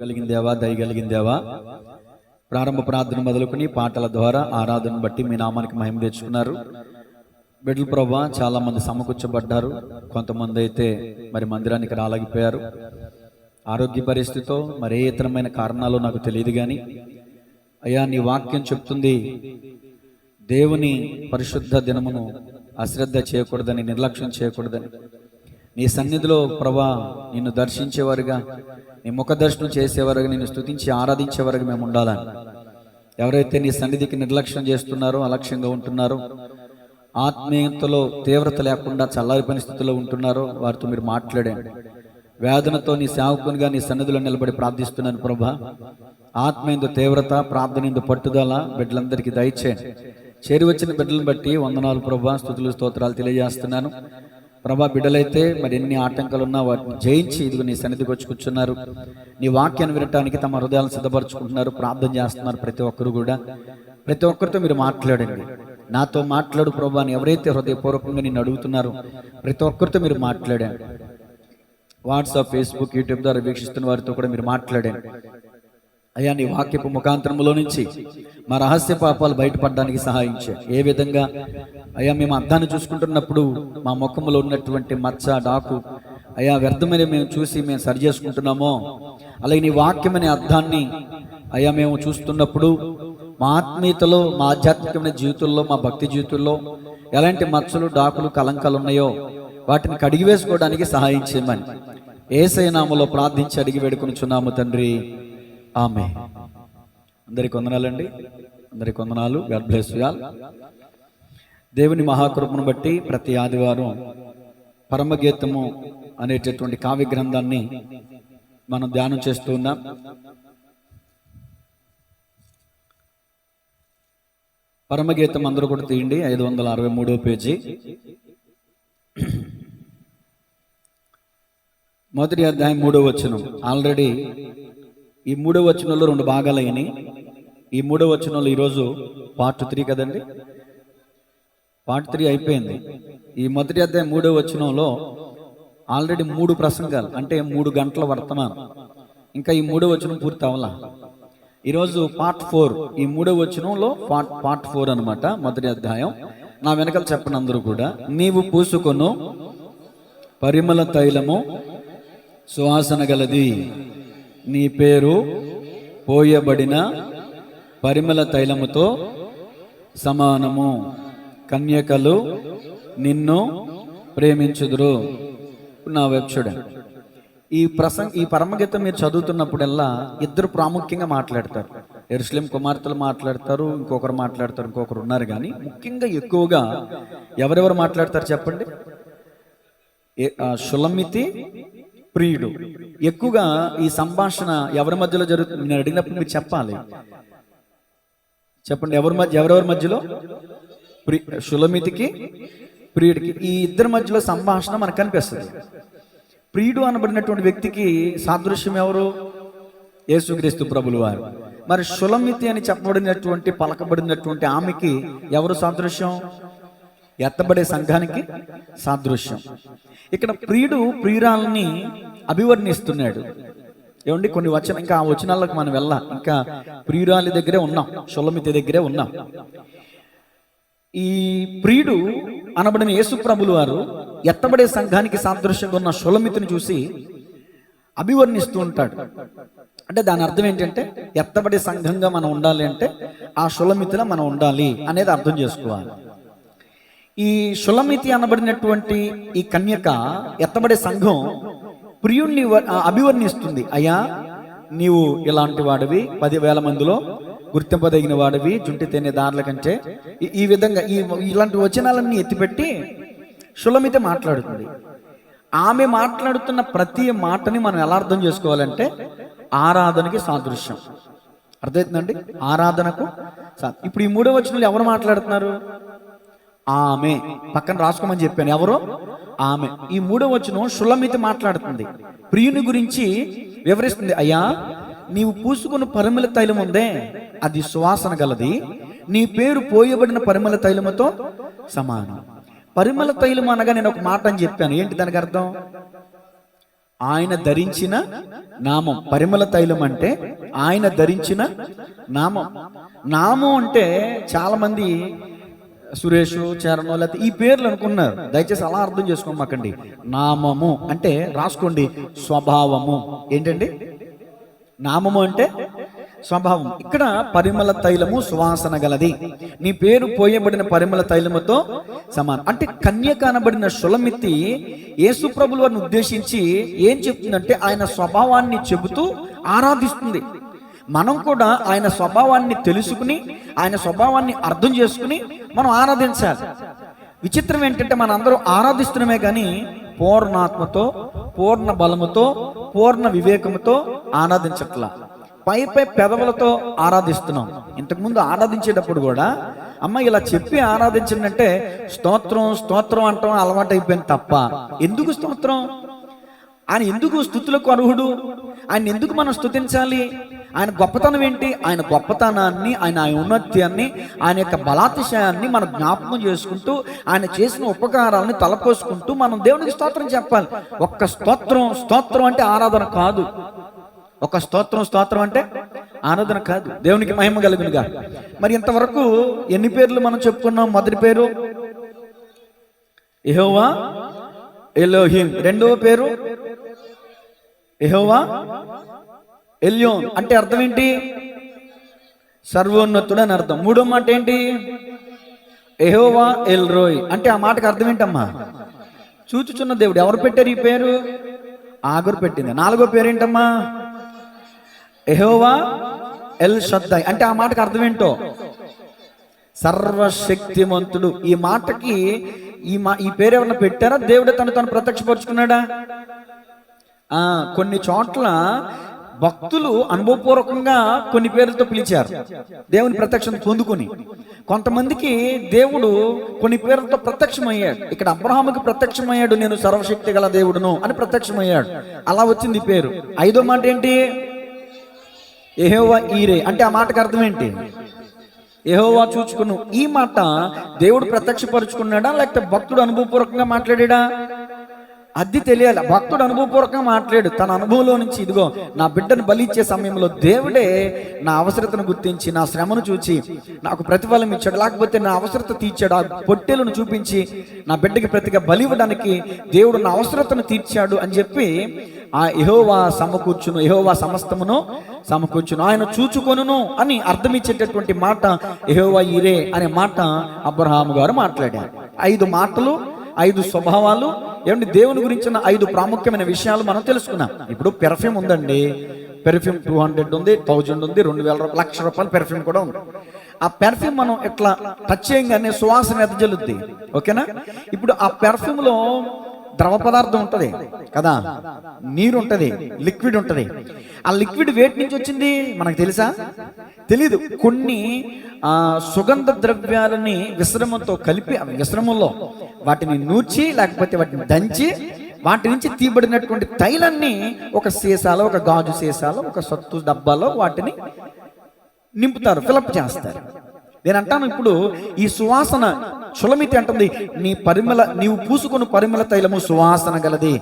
కలిగిన దేవా, దయగలిగిన దేవా, ప్రారంభ ప్రార్థన మొదలుకొని పాటల ద్వారా ఆరాధన బట్టి మీ నామానికి మహిమ తెచ్చుకున్నారు. బిడ్డలు ప్రభా, చాలా మంది సమకూర్చబడ్డారు. కొంతమంది అయితే మరి మందిరానికి రాలేకపోయారు. ఆరోగ్య పరిస్థితితో మరే ఇతరమైన కారణాలు నాకు తెలియదు. కానీ అయ్యా, నీ వాక్యం చెప్తుంది, దేవుని పరిశుద్ధ దినమును అశ్రద్ధ చేయకూడదని, నిర్లక్ష్యం చేయకూడదని. నీ సన్నిధిలో ప్రభా నిన్ను దర్శించేవారుగా, నీ ముఖ దర్శనం చేసేవారుగా, నిన్ను స్తుతించి ఆరాధించేవారుగా మేము ఉండాలని. ఎవరైతే నీ సన్నిధికి నిర్లక్ష్యం చేస్తున్నారో, అలక్ష్యంగా ఉంటున్నారో, ఆత్మీయతలో తీవ్రత లేకుండా చల్లారిపోయిన స్థితిలో ఉంటున్నారో వారితో మీరు మాట్లాడండి. వేదనతో నీ సేవకునిగా నీ సన్నిధిలో నిలబడి ప్రార్థిస్తున్నాను ప్రభా. ఆత్మీయందు తీవ్రత, ప్రార్థనయందు పట్టుదల బిడ్డలందరికీ దయచేయండి. చేరి వచ్చిన బిడ్డలను బట్టి వందనాలు ప్రభా, స్తుతులు స్తోత్రాలు తెలియజేస్తున్నాను ప్రభా. బిడ్డలైతే మరి ఎన్ని ఆటంకాలు ఉన్నా వాటిని జయించి ఇదిగో నీ సన్నిధికి వచ్చి కూర్చున్నారు. నీ వాక్యాన్ని వినటానికి తమ హృదయాలను సిద్ధపరచుకుంటున్నారు, ప్రార్థన చేస్తున్నారు. ప్రతి ఒక్కరు కూడా, ప్రతి ఒక్కరితో మీరు మాట్లాడండి. నాతో మాట్లాడు ప్రభా అని ఎవరైతే హృదయపూర్వకంగా నిన్ను అడుగుతున్నారో ప్రతి ఒక్కరితో మీరు మాట్లాడండి. వాట్సాప్, ఫేస్బుక్, యూట్యూబ్ ద్వారా వీక్షిస్తున్న వారితో కూడా మీరు మాట్లాడండి. అయ్యా, నీ వాక్యపు ముఖాంతరంలో నుంచి మా రహస్య పాపాలు బయటపడడానికి సహాయం చేయండి. ఏ విధంగా అయ్యా మేము అద్దాన్ని చూసుకుంటున్నప్పుడు మా ముఖంలో ఉన్నటువంటి మచ్చ, డాకు అయ్యా వ్యర్థమైన మేము చూసి మేము సరి చేసుకుంటున్నామో, అలాగే నీ వాక్యమనే అద్దాన్ని అయ్యా మేము చూస్తున్నప్పుడు మా ఆత్మీయతలో, మా ఆధ్యాత్మికమైన జీవితంలో, మా భక్తి జీవితంలో ఎలాంటి మచ్చలు, డాకులు, కలంకాలు ఉన్నాయో వాటిని కడిగి వేసుకోవడానికి సహాయం చేయమని యేసయ్య నామములో ప్రార్థించి అడిగి వేడుకొనుచున్నాము తండ్రి, ఆమె. అందరికి వందనాలండి, అందరికి వందనాలు. God bless you all. దేవుని మహాకృపను బట్టి ప్రతి ఆదివారం పరమగీతము అనేటటువంటి కావ్య గ్రంథాన్ని మనం ధ్యానం చేస్తూ ఉన్నాం. పరమగీతం అందరూ కూడా తీయండి, 563వ పేజీ. మొదటి అధ్యాయం 3వ వచనం. ఆల్రెడీ ఈ 3వ వచనంలో 2 భాగాలు అయినాయి. ఈ 3వ వచనంలో ఈరోజు పార్ట్ 3 కదండి, పార్ట్ 3 అయిపోయింది. ఈ మొదటి అధ్యాయం 3వ వచనంలో ఆల్రెడీ 3 ప్రసంగాలు, అంటే 3 గంటల వర్తమానం. ఇంకా ఈ 3వ వచనం పూర్తి అవ్వాల. ఈరోజు పార్ట్ 4, ఈ 3వ వచనంలో పార్ట్ 4 అనమాట, మొదటి అధ్యాయం. నా వెనకాల చెప్పండి అందరూ కూడా. నీవు పూసుకొను పరిమళ తైలము సువాసన గలది, నీ పేరు పోయబడిన పరిమళ తైలముతో సమానము, కన్యకలు నిన్ను ప్రేమించుదురు. నా వైపు చూడండి. ఈ పరమగీతం మీరు చదువుతున్నప్పుడల్లా ఇద్దరు ప్రాముఖ్యంగా మాట్లాడతారు. యెరూషలేము కుమార్తెలు మాట్లాడతారు, ఇంకొకరు మాట్లాడతారు, ఇంకొకరు ఉన్నారు. కానీ ముఖ్యంగా ఎక్కువగా ఎవరెవరు మాట్లాడతారు చెప్పండి? షులమ్మితి, ప్రియుడు. ఎక్కువగా ఈ సంభాషణ ఎవరి మధ్యలో జరుగుతుంది? నేను అడిగినప్పుడు మీరు చెప్పాలి. చెప్పండి, ఎవరెవరి మధ్యలో? షులమ్మితికి, ప్రియుడికి. ఈ ఇద్దరి మధ్యలో సంభాషణ మనకు కనిపిస్తుంది. ప్రియుడు అనబడినటువంటి వ్యక్తికి సాదృశ్యం ఎవరు? యేసుక్రీస్తు ప్రభులు వారు. మరి షులమ్మితి అని చెప్పబడినటువంటి, పలకబడినటువంటి ఆమెకి ఎవరు సాదృశ్యం? ఎత్తబడే సంఘానికి సాదృశ్యం. ఇక్కడ ప్రియుడు ప్రియురాలని అభివర్ణిస్తున్నాడు. ఏమండి, కొన్ని వచనం, ఇంకా ఆ వచనాలకు మనం వెళ్ళాం. ఇంకా ప్రియురాలి దగ్గరే ఉన్నాం, షులమ్మితి దగ్గరే ఉన్నాం. ఈ ప్రియుడు అనబడిన యేసు ప్రభులు వారు ఎత్తబడే సంఘానికి సాదృశ్యంగా ఉన్న షులమ్మితిని చూసి అభివర్ణిస్తూ ఉంటాడు. అంటే దాని అర్థం ఏంటంటే, ఎత్తబడే సంఘంగా మనం ఉండాలి అంటే ఆ షులమ్మితిలో మనం ఉండాలి అనేది అర్థం చేసుకోవాలి. ఈ షులమ్మితి అనబడినటువంటి ఈ కన్యక, ఎత్తబడే సంఘం ప్రియుణ్ణి అభివర్ణిస్తుంది. అయ్యా, నీవు ఇలాంటి వాడివి, 10,000 మందిలో గుర్తింపదగిన వాడివి, జుంటి తేనె దారుల కంటే, ఈ విధంగా ఇలాంటి వచనాలన్నీ ఎత్తిపెట్టి షులమ్మితి మాట్లాడుతుంది. ఆమె మాట్లాడుతున్న ప్రతి మాటని మనం ఎలా అర్థం చేసుకోవాలంటే ఆరాధనకి సాదృశ్యం. అర్థమవుతుందండి? ఆరాధనకు. ఇప్పుడు ఈ 3వ వచనంలో ఎవరు మాట్లాడుతున్నారు? ఆమె. పక్కన రాసుకోమని చెప్పాను, ఎవరో ఆమె. ఈ 3వ వచనం షులమ్మితి మాట్లాడుతుంది, ప్రియుని గురించి వివరిస్తుంది. అయ్యా, నీవు పూసుకున్న పరిమళ తైలం ఉందే, అది సువాసన గలది, నీ పేరు పోయబడిన పరిమళ తైలముతో సమానం. పరిమళ తైలం అనగా నేను ఒక మాట అని చెప్పాను. ఏంటి దానికి అర్థం? ఆయన ధరించిన నామం. పరిమళ తైలం అంటే ఆయన ధరించిన నామం. నామం అంటే చాలా మంది సురేష్, చరణం లేకపోతే ఈ పేర్లు అనుకున్నారు. దయచేసి అలా అర్థం చేసుకోమాకండి. నామము అంటే రాసుకోండి, స్వభావము. ఏంటండి నామము అంటే? స్వభావం. ఇక్కడ పరిమళ తైలము సువాసన గలది. నీ పేరు పోయబడిన పరిమళ తైలముతో సమానం. అంటే కన్య కానబడిన షులమితి యేసు ప్రభుల వారిని ఉద్దేశించి ఏం చెప్తుందంటే ఆయన స్వభావాన్ని చెబుతూ ఆరాధిస్తుంది. మనం కూడా ఆయన స్వభావాన్ని తెలుసుకుని ఆయన స్వభావాన్ని అర్థం చేసుకుని మనం ఆరాధించాలి. విచిత్రం ఏంటంటే మన అందరూ ఆరాధిస్తున్నామే కానీ పూర్ణాత్మతో, పూర్ణ బలముతో, పూర్ణ వివేకముతో ఆరాధించట్లా. పై పెదవులతో ఆరాధిస్తున్నాం. ఇంతకుముందు ఆరాధించేటప్పుడు కూడా అమ్మ ఇలా చెప్పి ఆరాధించిందంటే స్తోత్రం స్తోత్రం అంటాం అలవాటు అయిపోయింది తప్ప ఎందుకు స్తోత్రం? ఆయన ఎందుకు స్తుతులకు అర్హుడు? ఆయన ఎందుకు మనం స్తుతించాలి? ఆయన గొప్పతనం ఏంటి? ఆయన గొప్పతనాన్ని, ఆయన ఔన్నత్యాన్ని, ఆయన యొక్క బలాతిశయాన్ని మనం జ్ఞాపకం చేసుకుంటూ ఆయన చేసిన ఉపకారాలను తలపోసుకుంటూ మనం దేవునికి స్తోత్రం చెప్పాలి. ఒక్క స్తోత్రం అంటే ఆరాధన కాదు. ఒక స్తోత్రం అంటే ఆరాధన కాదు. దేవునికి మహిమ కలుగునుగా. మరి ఇంతవరకు ఎన్ని పేర్లు మనం చెప్పుకున్నాం? మొదటి పేరు యెహోవా ఎలోహిం. రెండవ పేరు యెహోవా ఎల్యోన్. అంటే అర్థం ఏంటి? సర్వోన్నతుడు అని అర్థం. మూడో మాట ఏంటి? యెహోవా ఎల్ రోయ్. అంటే ఆ మాటకు అర్థం ఏంటమ్మా? చూచుచున్న దేవుడు. ఎవరు పెట్టారు ఈ పేరు? ఆగరు పెట్టింది. నాలుగో పేరు ఏంటమ్మా? యెహోవా ఎల్ షద్దాయ్. అంటే ఆ మాటకు అర్థం ఏంటో? సర్వశక్తిమంతుడు. ఈ మాటకి ఈ పేరు ఎవరన్నా పెట్టారా? దేవుడే తను ప్రత్యక్షపరుచుకున్నాడా? కొన్ని చోట్ల భక్తులు అనుభవపూర్వకంగా కొన్ని పేర్లతో పిలిచారు దేవుని ప్రత్యక్షం పొందుకుని. కొంతమందికి దేవుడు కొన్ని పేర్లతో ప్రత్యక్షమయ్యాడు. ఇక్కడ అబ్రహాముకి ప్రత్యక్షమయ్యాడు, నేను సర్వశక్తి గల దేవుడును అని ప్రత్యక్షమయ్యాడు. అలా వచ్చింది ఈ పేరు. ఐదో మాట ఏంటి? యెహోవా ఈరే. అంటే ఆ మాటకు అర్థం ఏంటి? యెహోవా చూచుకును. ఈ మాట దేవుడు ప్రత్యక్షపరుచుకున్నాడా లేకపోతే భక్తుడు అనుభవపూర్వకంగా మాట్లాడా? అది తెలియాలి. భక్తుడు అనుభవపూర్వకంగా మాట్లాడు. తన అనుభవంలో నుంచి ఇదిగో నా బిడ్డను బలి ఇచ్చే సమయంలో దేవుడే నా అవసరతను గుర్తించి నా శ్రమను చూచి నాకు ప్రతిఫలం ఇచ్చాడు, లేకపోతే నా అవసరత తీర్చాడు. ఆ పొట్టేలను చూపించి నా బిడ్డకి ప్రతిగా బలి ఇవ్వడానికి దేవుడు నా అవసరతను తీర్చాడు అని చెప్పి ఆ యెహోవా సమకూర్చును, యెహోవా సమస్తమును సమకూర్చును, ఆయన చూచుకొనును అని అర్థం ఇచ్చేటటువంటి మాట యెహోవా ఈరే అనే మాట అబ్రహాము గారు మాట్లాడారు. 5 మాటలు, 5 స్వభావాలు. ఏమంటే దేవుని గురించిన 5 ప్రాముఖ్యమైన విషయాలు మనం తెలుసుకున్నాం. ఇప్పుడు పెర్ఫ్యూమ్ ఉందండి. పెర్ఫ్యూమ్ 200 ఉంది, 1000 ఉంది, 2000 లక్ష రూపాయల పెర్ఫ్యూమ్ కూడా ఉంది. ఆ పెర్ఫ్యూమ్ మనం ఎట్లా టచ్ చేయగానే సువాసన ఎదజల్లుద్ది. ఓకేనా? ఇప్పుడు ఆ పెర్ఫ్యూమ్ లో ద్రవ పదార్థం ఉంటది కదా, నీరు ఉంటది, లిక్విడ్ ఉంటది. ఆ లిక్విడ్ వేటి నుంచి వచ్చింది మనకు తెలుసా? తెలీదు. కొన్ని సుగంధ ద్రవ్యాలని విశ్రమంతో కలిపి విశ్రమంలో వాటిని నూర్చి లేకపోతే వాటిని దంచి వాటి నుంచి తీయబడినటువంటి తైలాన్ని ఒక సీసాలో, ఒక గాజు సీసాలో, ఒక సత్తు డబ్బాలో వాటిని నింపుతారు, ఫిలప్ చేస్తారు. నేను అంటాను ఇప్పుడు ఈ సువాసన షులమితి అంటుంది నీవు పూసుకుని పరిమళ తైలము సువాసన గలది.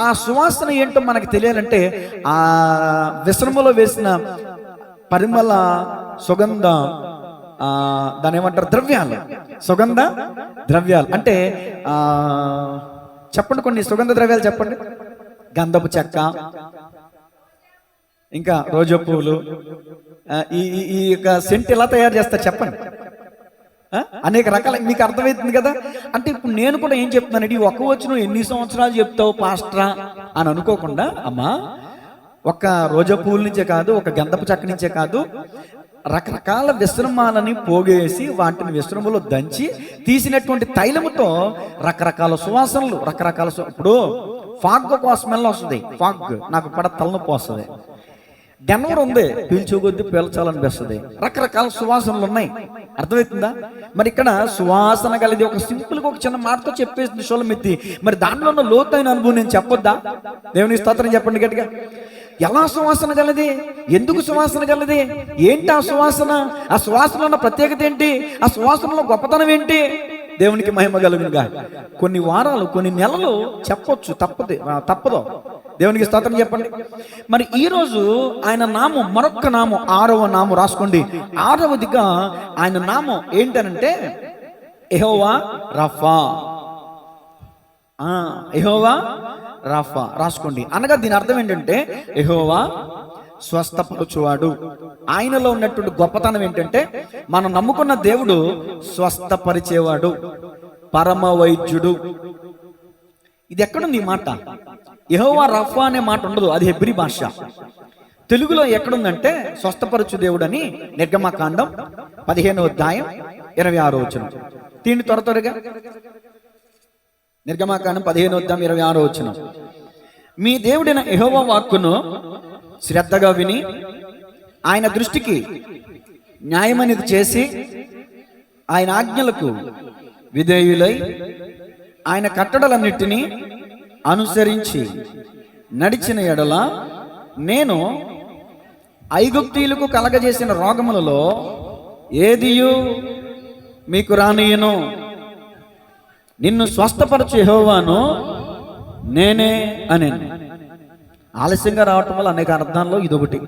ఆ సువాసన ఏంటో మనకు తెలియాలంటే ఆ విశ్రమలో వేసిన పరిమళ సుగంధ దాని ఏమంటారు? ద్రవ్యాలు. సుగంధ ద్రవ్యాలు అంటే చెప్పండి, కొన్ని సుగంధ ద్రవ్యాలు చెప్పండి. గంధపు చెక్క, ఇంకా రోజా పువ్వులు. ఈ యొక్క సెంట్ ఎలా తయారు చేస్తారు చెప్పండి? అనేక రకాల. మీకు అర్థమవుతుంది కదా. అంటే ఇప్పుడు నేను కూడా ఏం చెప్తున్నానంటే ఈ ఒక్క వచ్చి నువ్వు ఎన్ని సంవత్సరాలు చెప్తావు పాస్టరా అని అనుకోకుండా, అమ్మా ఒక రోజా పువ్వుల నుంచే కాదు, ఒక గంధపు చెక్క నుంచే కాదు, రకరకాల విశ్రమాలని పోగేసి వాటిని విశ్రమంలో దంచి తీసినటువంటి తైలముతో రకరకాల సువాసనలు, రకరకాల ఇప్పుడు ఫాగ్ ఒక స్మెల్ వస్తుంది. ఫాగ్ నాకు తలనొప్పి వస్తుంది. డెన్వర్ ఉంది, పీల్చుకొద్ది పీల్చాలనిపిస్తుంది. రకరకాల సువాసనలు ఉన్నాయి. అర్థమవుతుందా? మరి ఇక్కడ సువాసన కలిది ఒక సింపుల్ గా ఒక చిన్న మాటతో చెప్పేసింది షులమితి. మరి దాంట్లో ఉన్న లోతైన అనుభవం నేను చెప్పొద్దా? దేవుని స్తోత్రం చెప్పండి గట్టిగా. ఎలా సువాసన గలది? ఎందుకు సువాసన గలది? ఏంటి ఆ సువాసన? ఆ సువాసనలో ఉన్న ప్రత్యేకత ఏంటి? ఆ సువాసనలో గొప్పతనం ఏంటి? దేవునికి మహిమ కలుగునుగా. కొన్ని వారాలు, కొన్ని నెలలు చెప్పొచ్చు, తప్పదు. దేవునికి స్తోత్రం చెప్పండి. మరి ఈరోజు ఆయన నామం, మరొక్క నామం, 6వ నామం రాసుకోండి. 6వదిగా ఆయన నామం ఏంటనంటే యెహోవా రఫా. యెహోవా రఫా రాసుకోండి. అనగా దీని అర్థం ఏంటంటే యెహోవా స్వస్థపరచువాడు. ఆయనలో ఉన్నటువంటి గొప్పతనం ఏంటంటే మనం నమ్ముకున్న దేవుడు స్వస్థపరిచేవాడు, పరమ వైద్యుడు. ఇది ఎక్కడుంది ఈ మాట? యెహోవా రఫా అనే మాట ఉండదు, అది హెబ్రీ భాష. తెలుగులో ఎక్కడుందంటే స్వస్థపరచు దేవుడని నిర్గమకాండం 15వ అధ్యాయం 26వ వచనం. దీన్ని త్వరగా నిర్గమకాండం 15వ అధ్యాయం 26వ వచనం. మీ దేవుడైన యెహోవా వాక్కును శ్రద్ధగా విని ఆయన దృష్టికి న్యాయమనేది చేసి ఆయన ఆజ్ఞలకు విధేయులై ఆయన కట్టడలన్నిటినీ అనుసరించి నడిచిన ఎడల నేను ఐగుప్తీయులకు కలగజేసిన రోగములలో ఏదియు మీకు రానియను. నిన్ను స్వస్థపరచు యెహోవాను నేనే అని. ఆలస్యంగా రావటం వల్ల అనేక అర్థాల్లో ఇదొకటి.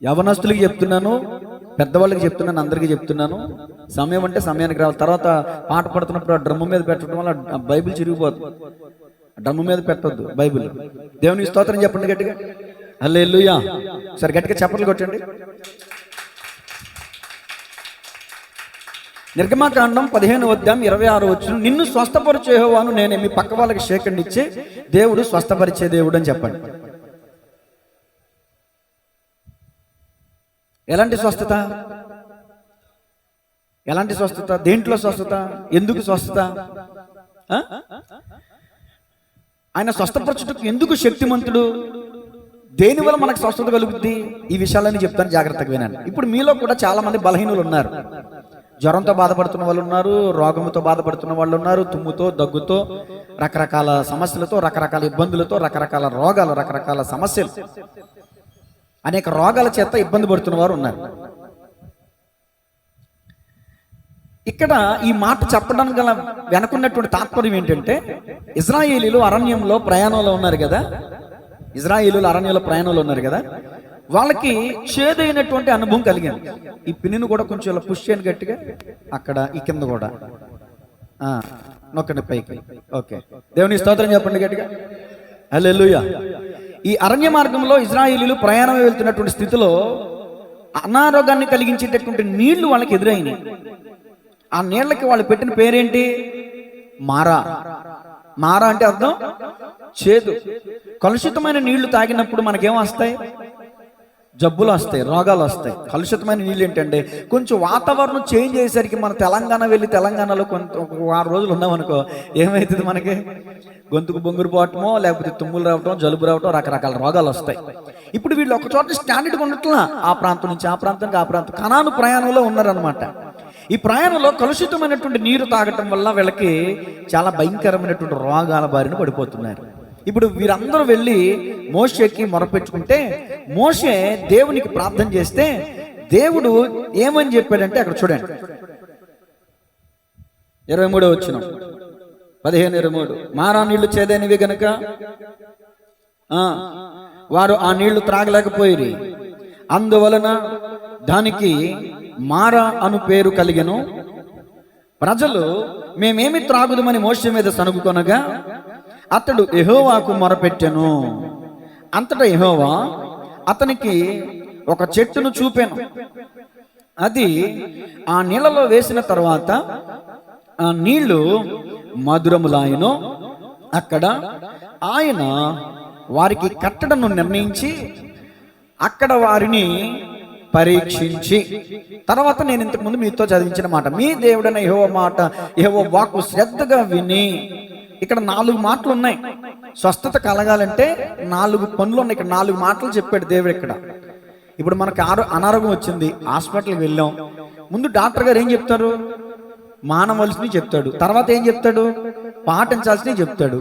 యవనస్తులకి చెప్తున్నాను, పెద్దవాళ్ళకి చెప్తున్నాను, అందరికీ చెప్తున్నాను. సమయం అంటే సమయానికి రావాలి. తర్వాత పాట పడుతున్నప్పుడు ఆ డ్రమ్ము మీద పెట్టడం వల్ల బైబిల్ చిరిగిపోతుంది. డ్రమ్ము మీద పెట్టొద్దు బైబిల్. దేవునికి స్తోత్రం చెప్పండి గట్టిగా. హల్లెలూయా. సరే గట్టిగా చప్పట్లు కొట్టండి. నిర్గమకాండం 15వ అధ్యాయం 26వ వచనం. నిన్ను స్వస్థపరిచే యెహోవాను నేనే. మీ పక్క వాళ్ళకి షేకండి ఇచ్చే దేవుడు స్వస్థపరిచే దేవుడు అని చెప్పండి. ఎలాంటి స్వస్థత? ఎలాంటి స్వస్థత? దేంట్లో స్వస్థత? ఎందుకు స్వస్థత? ఆయన స్వస్థపరచుటకు ఎందుకు శక్తిమంతుడు? దేనివల్ల మనకు స్వస్థత కలుగుద్ది? ఈ విషయాలన్నీ చెప్తాను, జాగ్రత్తగా వినండి. ఇప్పుడు మీలో కూడా చాలా మంది బలహీనులు ఉన్నారు. జ్వరంతో బాధపడుతున్న వాళ్ళు ఉన్నారు, రోగముతో బాధపడుతున్న వాళ్ళు ఉన్నారు, తుమ్ముతో, దగ్గుతో, రకరకాల సమస్యలతో, రకరకాల ఇబ్బందులతో, రకరకాల రోగాలు, రకరకాల సమస్యలు, అనేక రోగాల చేత ఇబ్బంది పడుతున్న వారు ఉన్నారు. ఇక్కడ ఈ మాట చెప్పడానికి గల వెనకున్నటువంటి తాత్పర్యం ఏంటంటే, ఇశ్రాయేలీయులు అరణ్యంలో ప్రయాణంలో ఉన్నారు కదా. ఇశ్రాయేలీయులు అరణ్యంలో ప్రయాణంలో ఉన్నారు కదా, వాళ్ళకి చేదైనటువంటి అనుభవం కలిగింది. ఈ పిన్నిని కూడా కొంచెం ఇలా పుష్ చేయని గట్టిగా, అక్కడ ఈ కింద కూడా నొక్కండి పైకి. ఓకే, దేవుని స్తోత్రం చెప్పండి గట్టిగా. హల్లెలూయా. ఈ అరణ్య మార్గంలో ఇశ్రాయేలీయులు ప్రయాణం వెళ్తున్నటువంటి స్థితిలో అనారోగ్యాన్ని కలిగించేటటువంటి నీళ్లు వాళ్ళకి ఎదురైనాయి. ఆ నీళ్ళకి వాళ్ళు పెట్టిన పేరేంటి? మారా. మారా అంటే అర్థం చేదు. కలుషితమైన నీళ్లు తాగినప్పుడు మనకేం వస్తాయి? జబ్బులు వస్తాయి, రోగాలు వస్తాయి. కలుషితమైన నీళ్ళు ఏంటంటే, కొంచెం వాతావరణం చేంజ్ అయ్యేసరికి మన తెలంగాణ వెళ్ళి తెలంగాణలో కొంత 6 రోజులు ఉన్నామనుకో, ఏమవుతుంది మనకి? గొంతుకు బొంగురు పోవటమో, లేకపోతే తుమ్ములు రావటం, జలుబు రావటం, రకరకాల రోగాలు వస్తాయి. ఇప్పుడు వీళ్ళు ఒక చోట స్టాండర్డ్గా ఉండట్లా, ఆ ప్రాంతం నుంచి ఆ ప్రాంతానికి, ఆ ప్రాంతం కనాను ప్రయాణంలో ఉన్నారనమాట. ఈ ప్రయాణంలో కలుషితమైనటువంటి నీరు తాగటం వల్ల వీళ్ళకి చాలా భయంకరమైనటువంటి రోగాల బారిన పడిపోతున్నారు. ఇప్పుడు వీరందరూ వెళ్ళి మోషేకి మొరపెట్టుకుంటే, మోషే దేవునికి ప్రార్థన చేస్తే దేవుడు ఏమని చెప్పాడంటే, అక్కడ చూడండి 23వ వచనం, 15:23. మారా నీళ్లు చేదైనవి గనుక వారు ఆ నీళ్లు త్రాగలేకపోయిరి, అందువలన దానికి మారా అను పేరు కలిగెను. ప్రజలు మేమేమి త్రాగుదమని మోషే మీద సనుగుకొనగా అతడు యెహోవాకు మొరపెట్టెను. అంతటా యెహోవా అతనికి ఒక చెట్టును చూపెను. అది ఆ నీళ్ళలో వేసిన తర్వాత ఆ నీళ్లు మధురములాయను. అక్కడ ఆయన వారికి కట్టడను నిర్ణయించి అక్కడ వారిని పరీక్షించి, తర్వాత నేను ఇంతకుముందు మీతో చదివించిన మాట, మీ దేవుడైన యెహోవా మాట, యెహోవా వాక్కు శ్రద్ధగా విని. ఇక్కడ 4 మాటలు ఉన్నాయి. స్వస్థత కలగాలంటే 4 పనులు ఉన్నాయి. ఇక్కడ 4 మాటలు చెప్పాడు దేవుడు ఇక్కడ. ఇప్పుడు మనకు అనారోగ్యం వచ్చింది, హాస్పిటల్కి వెళ్ళాం. ముందు డాక్టర్ గారు ఏం చెప్తారు? మానవలసినవి చెప్తాడు. తర్వాత ఏం చెప్తాడు? పాటించాల్సినవి చెప్తాడు.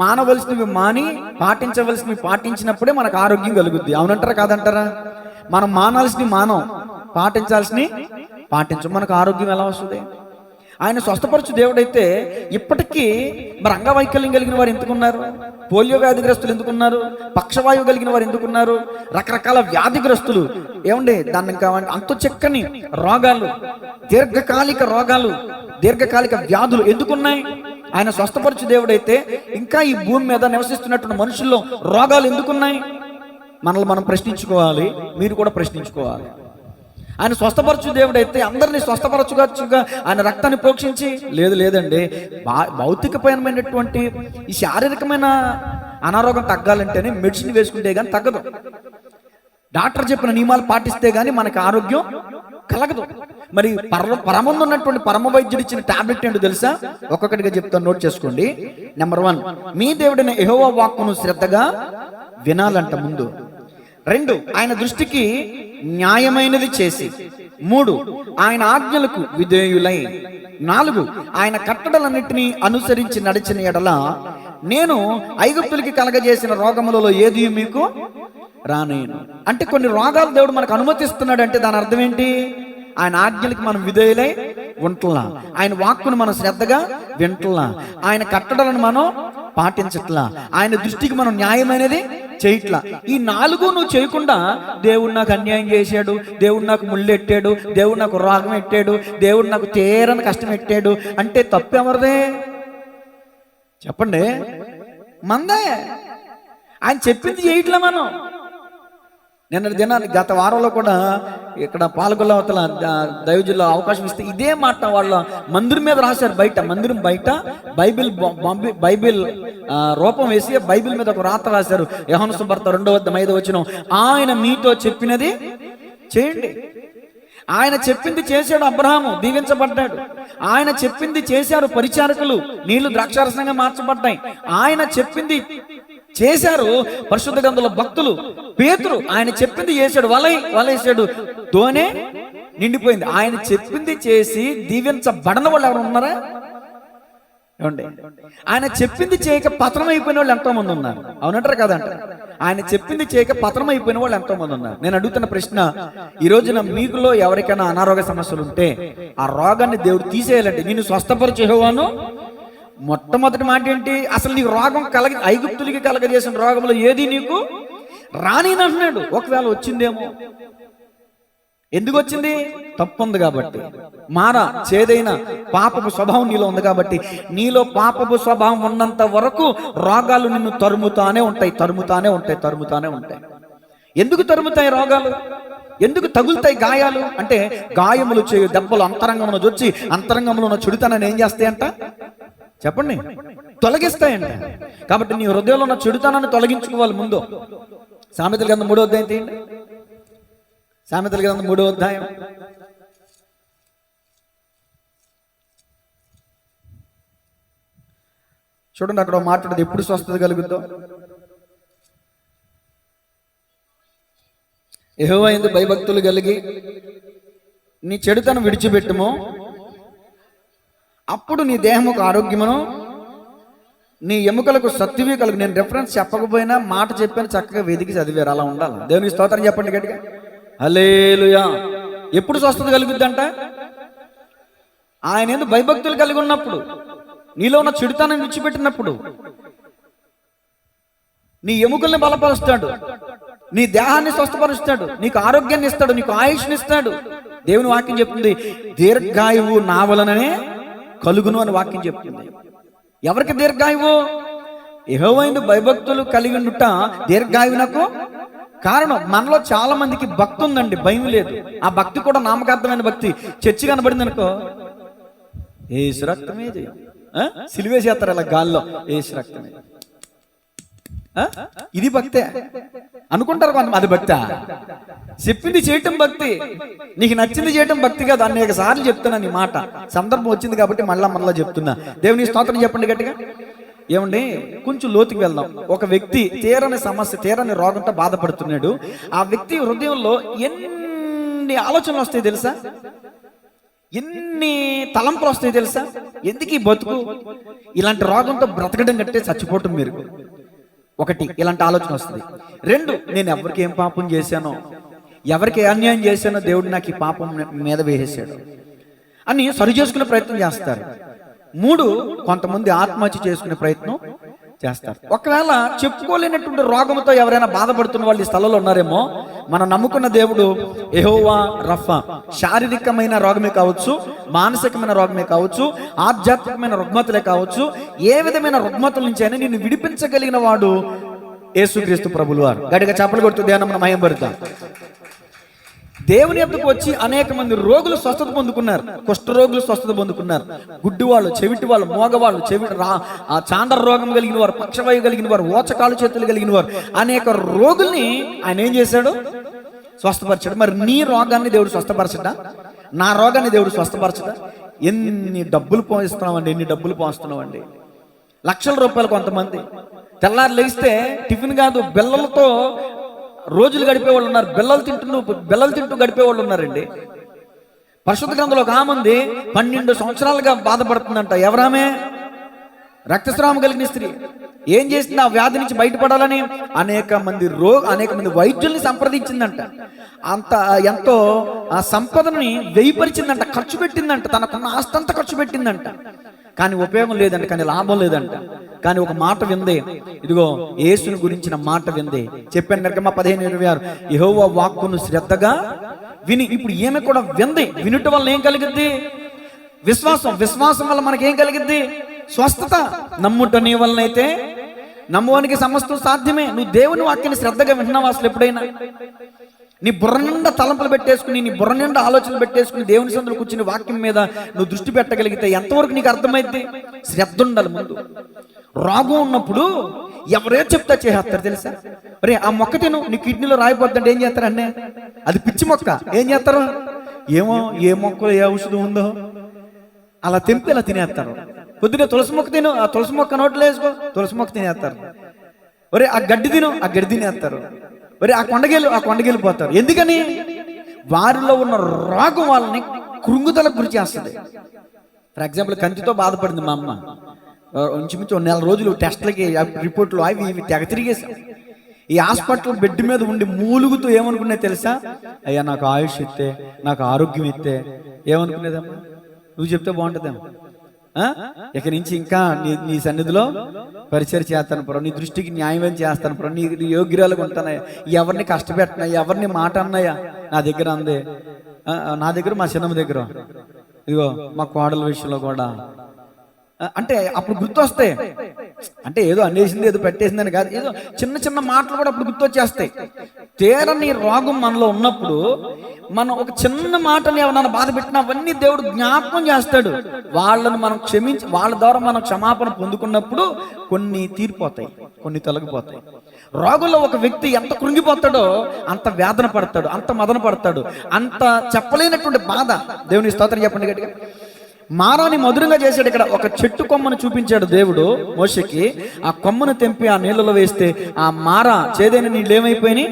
మానవలసినవి మాని పాటించవలసినవి పాటించినప్పుడే మనకు ఆరోగ్యం కలుగుద్ది. అవునంటారా కాదంటారా? మనం మానాల్సినవి మానం, పాటించాల్సినవి పాటించం, మనకు ఆరోగ్యం ఎలా వస్తుంది? ఆయన స్వస్థపరచు దేవుడైతే ఇప్పటికీ మరి అంగవైకల్యం కలిగిన వారు ఎందుకున్నారు? పోలియో వ్యాధిగ్రస్తులు ఎందుకున్నారు? పక్షవాయువు కలిగిన వారు ఎందుకున్నారు? రకరకాల వ్యాధిగ్రస్తులు ఏమండి దాన్ని కావాలి అంత చక్కని రోగాలు, దీర్ఘకాలిక రోగాలు, దీర్ఘకాలిక వ్యాధులు ఎందుకున్నాయి? ఆయన స్వస్థపరచు దేవుడైతే ఇంకా ఈ భూమి మీద నివసిస్తున్నటువంటి మనుషుల్లో రోగాలు ఎందుకున్నాయి? మనల్ని మనం ప్రశ్నించుకోవాలి, మీరు కూడా ప్రశ్నించుకోవాలి. ఆయన స్వస్థపరచు దేవుడైతే అందరినీ స్వస్థపరచుగా ఆయన రక్తాన్ని ప్రోక్షించి లేదండి, భౌతికపరమైనటువంటి ఈ శారీరకమైన అనారోగ్యం తగ్గాలంటేనే మెడిసిన్ వేసుకుంటే కానీ తగ్గదు. డాక్టర్ చెప్పిన నియమాలు పాటిస్తే గానీ మనకి ఆరోగ్యం కలగదు. మరి పరమందు ఉన్నటువంటి పరమ వైద్యుడు ఇచ్చిన టాబ్లెట్ ఏంటో తెలుసా? ఒక్కొక్కటిగా చెప్తాను, నోట్ చేసుకోండి. నెంబర్ 1, మీ దేవుడైన యెహోవా వాక్కును శ్రద్ధగా వినాలంట ముందు. 2, ఆయన దృష్టికి న్యాయమైనది చేసి. 3, ఆయన ఆజ్ఞలకు విధేయులై. 4, ఆయన కట్టడలన్నిటినీ అనుసరించి నడిచిన ఎడల నేను ఐగుప్తులకి కలగజేసిన రోగములలో ఏది మీకు రానేను. అంటే కొన్ని రోగాలు దేవుడు మనకు అనుమతిస్తున్నాడు అంటే దాని అర్థం ఏంటి? ఆయన ఆజ్ఞలకి మనం విధేయులై ఉంటున్నా, ఆయన వాక్కును మనం శ్రద్ధగా వింటున్నా, ఆయన కట్టడలను మనం పాటించట్లా, ఆయన దృష్టికి మనం న్యాయమైనది చేయట్లా. ఈ 4 నువ్వు చేయకుండా దేవుడు నాకు అన్యాయం చేశాడు, దేవుడు నాకు ముళ్ళు ఎట్టాడు, దేవుడు నాకు రోగం ఎట్టాడు, దేవుడు నాకు తీరని కష్టం ఎట్టాడు అంటే తప్పు ఎవరిదే చెప్పండి? మందే. ఆయన చెప్పింది చేయట్లా మనం. గత వారంలో కూడా ఇక్కడ పాల్గొల్ల అవతల దైవజుల్లో అవకాశం ఇస్తే ఇదే మాట వాళ్ళ మందిరం మీద రాశారు. మందిరం బయట బైబిల్ రూపం వేసి బైబిల్ మీద ఒక రాత రాశారు. యోహాను సువార్త 2:5 ఆయన మీతో చెప్పినది చేయండి. ఆయన చెప్పింది చేశాడు అబ్రహాము, దీవించబడ్డాడు. ఆయన చెప్పింది చేశారు పరిచారకులు, నీళ్లు ద్రాక్షారసంగా మార్చబడ్డాయి. ఆయన చెప్పింది చేశారు పరిశుద్ధ గ్రంథంలో భక్తులు. పేతురు ఆయన చెప్పింది చేశాడు, వలేసాడు, దోనే నిండిపోయింది. ఆయన చెప్పింది చేసి దీవించబడని వాళ్ళు ఎవరు ఉన్నారా? ఏమండి, ఆయన చెప్పింది చేయక పతనం అయిపోయిన వాళ్ళు ఎంతో మంది ఉన్నారు. అవునంటారు కదంట? ఆయన చెప్పింది చేయక పతనం అయిపోయిన వాళ్ళు ఎంతో మంది ఉన్నారు. నేను అడుగుతున్న ప్రశ్న, ఈ రోజున మీకులో ఎవరికైనా అనారోగ్య సమస్యలు ఉంటే ఆ రోగాన్ని దేవుడు తీసేయాలంటే నేను స్వస్థపరచు యెహోవాను. మొట్టమొదటి మాట ఏంటి? అసలు నీకు రోగం ఐగుప్తులకి కలగజేసిన రోగంలో ఏది నీకు రానినంటున్నాడు. ఒకవేళ వచ్చిందేమో, ఎందుకు వచ్చింది? తప్పు ఉంది కాబట్టి. చేదైన పాపపు స్వభావం నీలో ఉంది కాబట్టి. నీలో పాపపు స్వభావం ఉన్నంత వరకు రోగాలు నిన్ను తరుముతానే ఉంటాయి. ఎందుకు తరుముతాయి రోగాలు? ఎందుకు తగులుతాయి గాయాలు? అంటే గాయములు చేయు దెబ్బలు అంతరంగంలో వచ్చి అంతరంగంలో ఉన్న చెడుతనాన్ని ఏం చేస్తాయంట చెప్పండి? తొలగిస్తాయంట. కాబట్టి నీ హృదయంలో ఉన్న చెడుతనాన్ని తొలగించుకోవాలి ముందు. సామెతల గ్రంథం 3వ అధ్యాయం తీయండి. సామెతల గ్రంథం 3వ అధ్యాయం చూడండి. అక్కడ మాట్లాడేది ఎప్పుడు స్వస్థత కలుగుద్దో. యెహోవా యందు భయభక్తులు కలిగి నీ చెడుతనం విడిచిపెట్టుము, అప్పుడు నీ దేహముకు ఆరోగ్యమును నీ ఎముకలకు సత్తువి కలుగు. నేను రెఫరెన్స్ చెప్పకపోయినా మాట చెప్పాను, చక్కగా వెదికి చదివారు. అలా ఉండాలి. దేవునికి స్తోత్రం చెప్పండి గట్టిగా. హల్లెలూయా. ఎప్పుడు స్వస్థత కలుగుద్దంట? ఆయన యందు భయభక్తులు కలిగి ఉన్నప్పుడు, నీలో ఉన్న చెడుతనం విడిచిపెట్టినప్పుడు. నీ ఎముకల్ని బలపరుస్తాడు, నీ దేహాన్ని స్వస్థపరుస్తాడు, నీకు ఆరోగ్యాన్ని ఇస్తాడు, నీకు ఆయుష్ని ఇస్తాడు. దేవుని వాక్యం చెప్తుంది, దీర్ఘాయువు నా వలననే కలుగును అని వాక్యం చెప్తుంది. ఎవరికి దీర్ఘాయువు? యెహోవా యందు భయభక్తులు కలిగి ఉండుట దీర్ఘాయువునకు కారణం. మనలో చాలా మందికి భక్తి ఉందండి, భయం లేదు. ఆ భక్తి కూడా నామకార్థమైన భక్తి. చర్చి కనబడింది అనుకో, యేసు రక్తమే జయం, సిలువేసేస్తారు ఇలా గాల్లో, యేసు రక్తమే. ఇది భక్తే అనుకుంటారు కొంత. అది భక్తి? చెప్పింది చేయటం భక్తి, నీకు నచ్చింది చేయటం భక్తి కాదు. అనేక సార్లు చెప్తున్నాను ఈ మాట, సందర్భం వచ్చింది కాబట్టి మళ్ళా చెప్తున్నా. దేవుని స్తోత్రం చెప్పండి గట్టిగా. ఏమండి, కొంచెం లోతుకి వెళ్దాం. ఒక వ్యక్తి తీరని సమస్య, తీరని రోగంతో బాధపడుతున్నాడు. ఆ వ్యక్తి హృదయంలో ఎన్ని ఆలోచనలు వస్తాయి తెలుసా? ఎన్ని తలంపులు వస్తాయి తెలుసా? ఎందుకు ఈ బతుకు? ఇలాంటి రోగంతో బ్రతకడం కంటే చచ్చిపోవటం మీరు. ఒకటి, ఇలాంటి ఆలోచన వస్తుంది. 2, నేను ఎవరికి ఏం పాపం చేశానో, ఎవరికి అన్యాయం చేశానో దేవుడు నాకు ఈ పాపం మీద వేసేసాడు అని సరి చేసుకునే ప్రయత్నం చేస్తారు. 3, కొంతమంది ఆత్మహత్య చేసుకునే ప్రయత్నం చేస్తారు. ఒకవేళ చెప్పుకోలేనటువంటి రోగంతో ఎవరైనా బాధపడుతున్న వాళ్ళు ఈ స్థలంలో ఉన్నారేమో, మనం నమ్ముకున్న దేవుడు యెహోవా రఫా. శారీరకమైన రోగమే కావచ్చు, మానసికమైన రోగమే కావచ్చు, ఆధ్యాత్మికమైన రుగ్మతలే కావచ్చు, ఏ విధమైన రుగ్మతల నుంచి అయినా నిన్ను విడిపించగలిగిన వాడు యేసుక్రీస్తు ప్రభులు వారు. గట్టిగా చప్పలు కొడుతూ ధ్యానం మనం మహిమపడతాం. దేవుని యొద్దకు వచ్చి అనేక మంది రోగులు స్వస్థత పొందుకున్నారు. కుష్ఠరోగులు స్వస్థత పొందుకున్నారు. గుడ్డి వాళ్ళు, చెవిటి వాళ్ళు, మోగవాళ్ళు, చాండర రోగం కలిగిన వారు, పక్షవాయు కలిగిన వారు, ఓచకాలు చేతులు కలిగిన వారు, అనేక రోగుల్ని ఆయన ఏం చేశాడు? స్వస్థపరిచాడు. మరి నీ రోగాన్ని దేవుడు స్వస్థపరచడా? నా రోగాన్ని దేవుడు స్వస్థపరచడా? ఎన్ని డబ్బులు పోస్తున్నామండి, ఎన్ని డబ్బులు పోస్తున్నామండి. లక్షల రూపాయలు. కొంతమంది తెల్లారు లేస్తే టిఫిన్ కాదు, బెల్లలతో రోజులు గడిపేవాళ్ళు ఉన్నారు. బెల్లలు తింటూ గడిపేవాళ్ళు ఉన్నారండి. పరిశుద్ధ గ్రంథంలో ఒక ఆమె ఉంది, 12 సంవత్సరాలుగా బాధపడుతుందంట. ఎవరామే? రక్తస్రావం కలిగిన స్త్రీ. ఏం చేసింది? ఆ వ్యాధి నుంచి బయటపడాలని అనేక మంది వైద్యుల్ని సంప్రదించిందంట. ఎంతో ఆ సంపదని వ్యయపరిచిందంట, ఖర్చు పెట్టిందంట, తనకున్న ఆస్తంతా ఖర్చు పెట్టిందంట. కానీ ఉపయోగం లేదంట, కానీ లాభం లేదంట. కానీ ఒక మాట విందే, ఇదిగో యేసుని గురించిన మాట విందే. చెప్పాను నిర్గమ 15:26, యెహోవా వాక్కును శ్రద్ధగా విని. ఇప్పుడు ఈమె కూడా వింది. వినుట వల్ల ఏం కలిగిద్ది? విశ్వాసం వల్ల మనకేం కలిగిద్ది? స్వస్థత. నమ్ముట నీ వలనైతే నమ్మువానికి సమస్తం సాధ్యమే. నువ్వు దేవుని వాక్యాన్ని శ్రద్ధగా వింటున్నావు అసలు ఎప్పుడైనా? నీ బుర్ర నిండా తలంపులు పెట్టేసుకుని, నీ బుర్ర నిండా ఆలోచనలు పెట్టేసుకుని దేవుని సందులో కూర్చుని వాక్యం మీద నువ్వు దృష్టి పెట్టగలిగితే ఎంతవరకు నీకు అర్థమైంది? శ్రద్ధ ఉండాలి ముందు. రోగం ఉన్నప్పుడు ఎవరే చెప్తా చేస్తారు తెలుసా? అరే ఆ మొక్క తిను, నీ కిడ్నీలో రాయిపోద్దంటే ఏం చేస్తారండి? అది పిచ్చి మొక్క. ఏం చేస్తారు? ఏమో ఏ మొక్కలో ఏ ఔషధం ఉందో అలా తెంపి అలా తినేస్తారు. పొద్దునే తులసి మొక్క తిను, ఆ తులసి మొక్క నోట్లో వేసుకో, తులసి మొక్క తినేస్తారు. ఒరే ఆ గడ్డి తిను, ఆ గడ్డి తినేస్తారు. ఒరే ఆ కొండకెళ్ళిపోతారు. ఎందుకని? వారిలో ఉన్న రోగం వాళ్ళని కృంగుదలకు గురి చేస్తుంది. ఫర్ ఎగ్జాంపుల్, కంటితో బాధపడింది మా అమ్మ. ఇంచుమించు 1 నెల రోజులు టెస్ట్లకి, రిపోర్ట్లు అవి ఇవి తెగ తిరిగేసాం. ఈ హాస్పిటల్ బెడ్ మీద ఉండి మూలుగుతూ ఏమనుకునే తెలుసా? అయ్యా నాకు ఆయుష్ ఇస్తే, నాకు ఆరోగ్యం ఇస్తే. ఏమనుకునేదమ్మా? నువ్వు చెప్తే బాగుంటుందేమో. ఇక నుంచి ఇంకా నీ సన్నిధిలో పరిచయం చేస్తాను ప్రభు, నీ దృష్టికి న్యాయం చేస్తాను ప్రభు, నీ యోగ్యురాలుగా ఉంటానయ్యా, ఎవరిని కష్టపెట్టినా, ఎవరిని మాట అన్నాయా నా దగ్గర అందే. నా దగ్గర, మా చిన్నమ్మ దగ్గర, ఇదిగో మా కోడల విషయంలో కూడా. అంటే అప్పుడు గుర్తొస్తాయి. అంటే ఏదో అనేసింది, ఏదో పెట్టేసిందని కాదు, ఏదో చిన్న చిన్న మాటలు కూడా అప్పుడు గుర్తొచ్చేస్తాయి. తీరని రోగం మనలో ఉన్నప్పుడు మనం ఒక చిన్న మాటని ఎవరైనా బాధ పెట్టినా అవన్నీ దేవుడు జ్ఞాపకం చేస్తాడు. వాళ్ళని మనం క్షమించి, వాళ్ళ ద్వారా మనం క్షమాపణ పొందుకున్నప్పుడు కొన్ని తీరిపోతాయి, కొన్ని తొలగిపోతాయి. రోగుల్లో ఒక వ్యక్తి ఎంత కృంగిపోతాడో అంత వేదన పడతాడు, అంత మదన పడతాడు, అంత చెప్పలేనటువంటి బాధ. దేవుని స్తోత్రం చెప్పండి గట్టిగా. మారాని మధురంగా చేశాడు. ఇక్కడ ఒక చెట్టు కొమ్మను చూపించాడు దేవుడు మోషేకి. ఆ కొమ్మను తెంపి ఆ నీళ్ళలో వేస్తే ఆ మార చేదైన నీళ్ళు ఏమైపోయినాయి?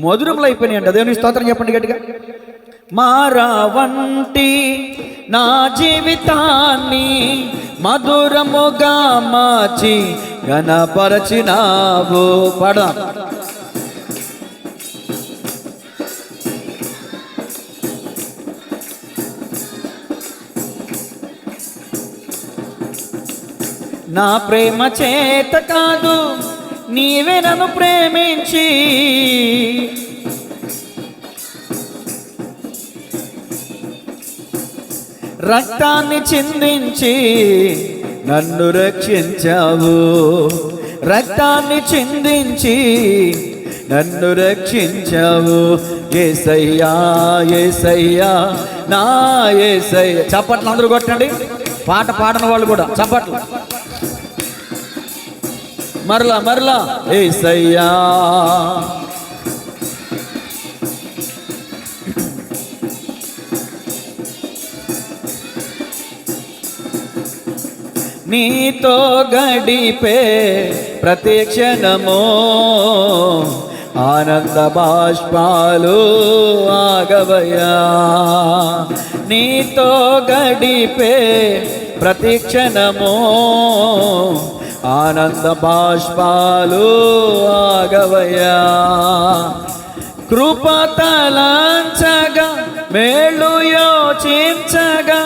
మధురములు అయిపోయినాయి అంట. దేవుని స్తోత్రం చెప్పండి గట్టిగా. మారా వంటి నా జీవితాన్ని మధురముగా మార్చి ఘనపరచినావు. పడా నా ప్రేమ చేత కాదు, నీవే నన్ను ప్రేమించి రక్తాన్ని చిందించి నన్ను రక్షించావు. రక్తాన్ని చిందించి నన్ను రక్షించావు. యేసయ్యా యేసయ్యా నా యేసయ్యా. చప్పట్లు అందరూ కొట్టండి. పాట పాడని వాళ్ళు కూడా చప్పట్లు. మరలా యేసయ్యా. నీతో గడిపే ప్రతి క్షణము ఆనంద బాష్పాలు ఆగవయ్యా. నీతో గడిపే ప్రతి క్షణము ఆనంద బాష్పాలు ఆగవయ్యా. కృపతలాంచగా మేలు యోచించగా,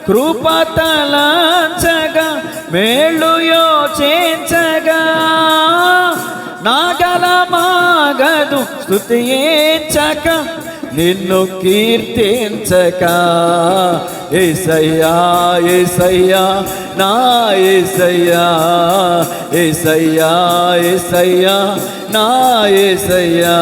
కృపతలాంచగా మేలు యోచించగా, నాగలమాగదు స్తుతించక నిన్ను కీర్తించక. యేసయ్యా యేసయ్యా నా యేసయ్యా, యేసయ్యా యేసయ్యా నా యేసయ్యా.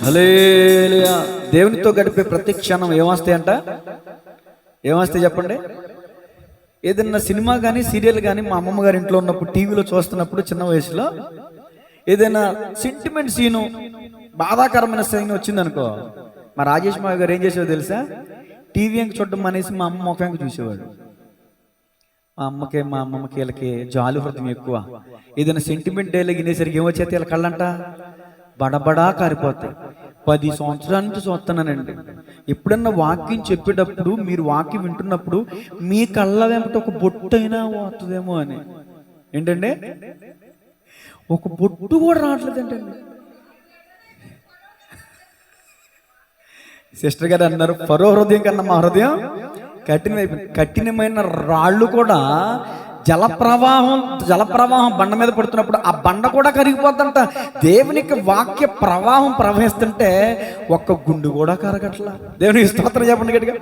హల్లెలూయా. దేవునితో గడిపే ప్రతి క్షణం ఏమొస్తాయి అంట? ఏమొస్తాయి చెప్పండి? ఏదన్నా సినిమా కానీ సీరియల్ కానీ మా అమ్మమ్మ గారి ఇంట్లో ఉన్నప్పుడు టీవీలో చూస్తున్నప్పుడు చిన్న వయసులో ఏదైనా సెంటిమెంట్ సీను, బాధాకరమైన సీన్ వచ్చిందనుకో, మా రాజేష్ మావి గారు ఏం చేసేవాడు తెలుసా? టీవీ ఎంక చూడడం అనేసి మా అమ్మ ముఖానికి చూసేవాడు. మా అమ్మమ్మకి వీళ్ళకి జాలి హృదయం ఎక్కువ. ఏదైనా సెంటిమెంట్ డైలాగ్ వినేసరికి ఏమొచ్చేది వీళ్ళ కళ్ళంట బడబడా కారిపోతాయి. 10 సంవత్సరాల నుంచి చూస్తున్నానండి. ఎప్పుడన్నా వాక్యం చెప్పేటప్పుడు మీరు వాక్యం వింటున్నప్పుడు మీ కళ్ళ వెంట ఒక బొట్టు అయినా వస్తుందేమో అని. ఏంటండి? ఒక బొట్టు కూడా రావట్లేదంటండి. సిస్టర్ గారు అన్నారు, ఫరో హృదయం కన్నా మా హృదయం కఠినమైన రాళ్ళు కూడా జలప్రవాహం బండ మీద పడుతున్నప్పుడు ఆ బండ కూడా కరిగిపోతుంట. దేవునికి వాక్య ప్రవాహం ప్రవహిస్తుంటే ఒక్క గుండు కూడా కరగట్లా. దేవునికి స్తోత్రం చెప్పండి గట్టిగా.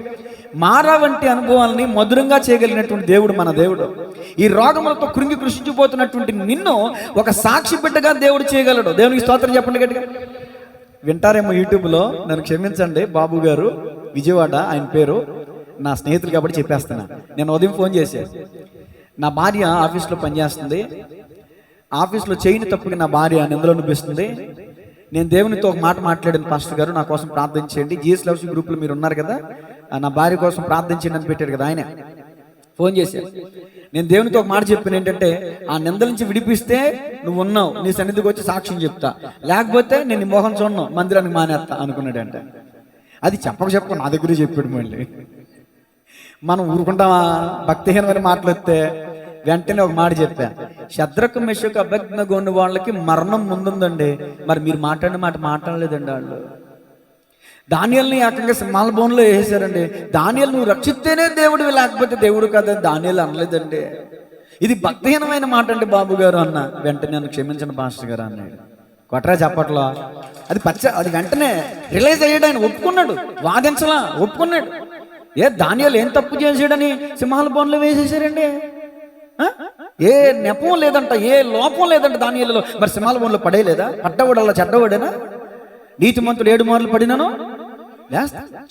మారా వంటి అనుభవాల్ని మధురంగా చేయగలిగినటువంటి దేవుడు మన దేవుడు. ఈ రోగములతో కృంగి కృషించిపోతున్నటువంటి నిన్ను ఒక సాక్షి బిడ్డగా దేవుడు చేయగలడు. దేవునికి స్తోత్రం చెప్పండి గట్టిగా. వింటారేమో యూట్యూబ్లో, నన్ను క్షమించండి, బాబు గారు విజయవాడ, ఆయన పేరు. నా స్నేహితులు కాబట్టి చెప్పేస్తున్నా. నేను ఉదయం ఫోన్ చేశాను. నా భార్య ఆఫీస్లో పనిచేస్తుంది. ఆఫీస్లో చేయని తప్పుకి నా భార్య నిందలో అనిపిస్తుంది. నేను దేవునితో ఒక మాట మాట్లాడాను, పాస్టర్ గారు నా కోసం ప్రార్థించండి, జీఎస్ లవ్స్ గ్రూప్లో మీరు ఉన్నారు కదా, నా భార్య కోసం ప్రార్థించండి అని పెట్టాడు కదా ఆయన. ఫోన్ చేశాను. నేను దేవునితో ఒక మాట చెప్పాను, ఏంటంటే ఆ నిందల నుంచి విడిపిస్తే నువ్వు ఉన్నావు, నీ సన్నిధికి వచ్చి సాక్ష్యం చెప్తా, లేకపోతే నేను నీ మోహన్ చూడను, మందిరానికి మానేస్తా అనుకున్నాడంట. అది చెప్పక నా దగ్గరే చెప్పాడు. మళ్ళీ మనం ఊరుకుంటామా? భక్తిహీనమైన మాటలు వస్తే వెంటనే ఒక మాట చెప్పా, శద్రకు మెషకు అభ్యర్థనగొన్న వాళ్ళకి మరణం ముందుందండి, మరి మీరు మాట్లాడిన మాట మాట్లాడలేదండి. వాళ్ళు దానియేలుని ఏకంగా సింహాల బోన్లో వేసేసారండి. దానియేలు నువ్వు రక్షిస్తేనే దేవుడివి, లేకపోతే దేవుడు కదా దానియేలు అనలేదండి. ఇది భక్తిహీనమైన మాట అండి బాబు గారు అన్న. వెంటనే నన్ను క్షమించిన పాస్టర్ గారు అన్నాడు. కొట్టరా చెప్పట్లో అది వెంటనే రిలైజ్ అయ్యాడు. ఆయన ఒప్పుకున్నాడు, వాదించలా, ఒప్పుకున్నాడు. దానియేలు ఏం తప్పు చేసాడని సింహాల బోన్లో వేసేసారండి. ఏ నెపం లేదంట, ఏ లోపం లేదంట దానియేలులో. మరి సింహాల బోన్లో పడేయలేదా? పడ్డవాడు అలా చెడ్డవాడేనా? నీతిమంతుడు 7 మార్లు పడినాను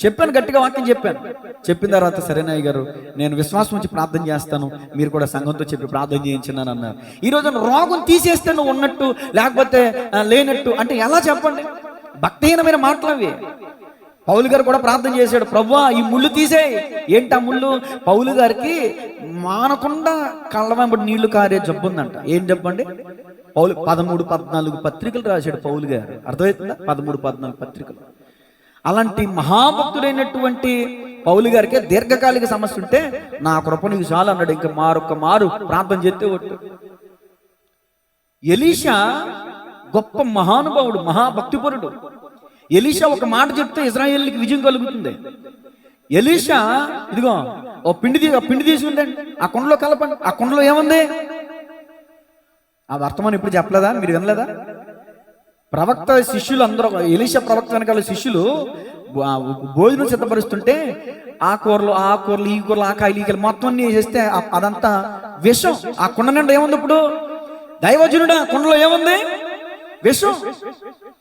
చెప్పాను, గట్టిగా వాక్యం చెప్పాను. చెప్పిన తర్వాత సరేనాయ్య గారు నేను విశ్వాసం నుంచి ప్రార్థన చేస్తాను, మీరు కూడా సంఘంతో చెప్పి ప్రార్థన చేయించినాను అన్నారు. ఈ రోజు రోగం తీసేస్తే నువ్వు ఉన్నట్టు, లేకపోతే లేనట్టు అంటే ఎలా చెప్పండి? భక్తిహీనమైన మాటలు అవి. పౌలు గారు కూడా ప్రార్థన చేశాడు, ప్రభువా ఈ ముళ్ళు తీసేయి. ఏంటి ఆ ముళ్ళు? పౌలు గారికి మానకుండా కళ్ళ వెంబడి నీళ్లు కారే జబ్బు ఉందంట. ఏం జబ్బు అండి? పౌలు 13-14 పత్రికలు రాశాడు పౌలు గారు. అర్థమవుతుందా? 13-14 పత్రికలు. అలాంటి మహాభక్తుడైనటువంటి పౌలు గారికి దీర్ఘకాలిక సమస్య ఉంటే నా కృప నీకు చాలు అన్నాడు. ఇంకా మరొక మారు ప్రార్థన చేస్తే ఒట్టు. ఎలీషా గొప్ప మహానుభావుడు, మహాభక్తిపరుడు. ఎలీషా ఒక మాట చెప్తే ఇశ్రాయేలుకి విజయం కలుగుతుంది. ఎలీషా ఇదిగో ఓ పిండి తీసి ఉందండి, ఆ కుండలో కలపండి. ఆ కుండలో ఏముంది? ఆ వర్తమానం ఇప్పుడు చెప్పలేదా? మీరు వినలేదా? ప్రవక్త శిష్యులు అందరూ, ఎలీషా ప్రవక్త వెనకాల శిష్యులు భోజనం సిద్ధపరుస్తుంటే ఆ కూరలు ఈ కూరలు ఆ కాయలు ఈ కాయలు మొత్తం అన్ని చేస్తే అదంతా విషం. ఆ కుండ నిండా ఏముంది? ఇప్పుడు దైవజనుడా కుండలో ఏముంది? విషం.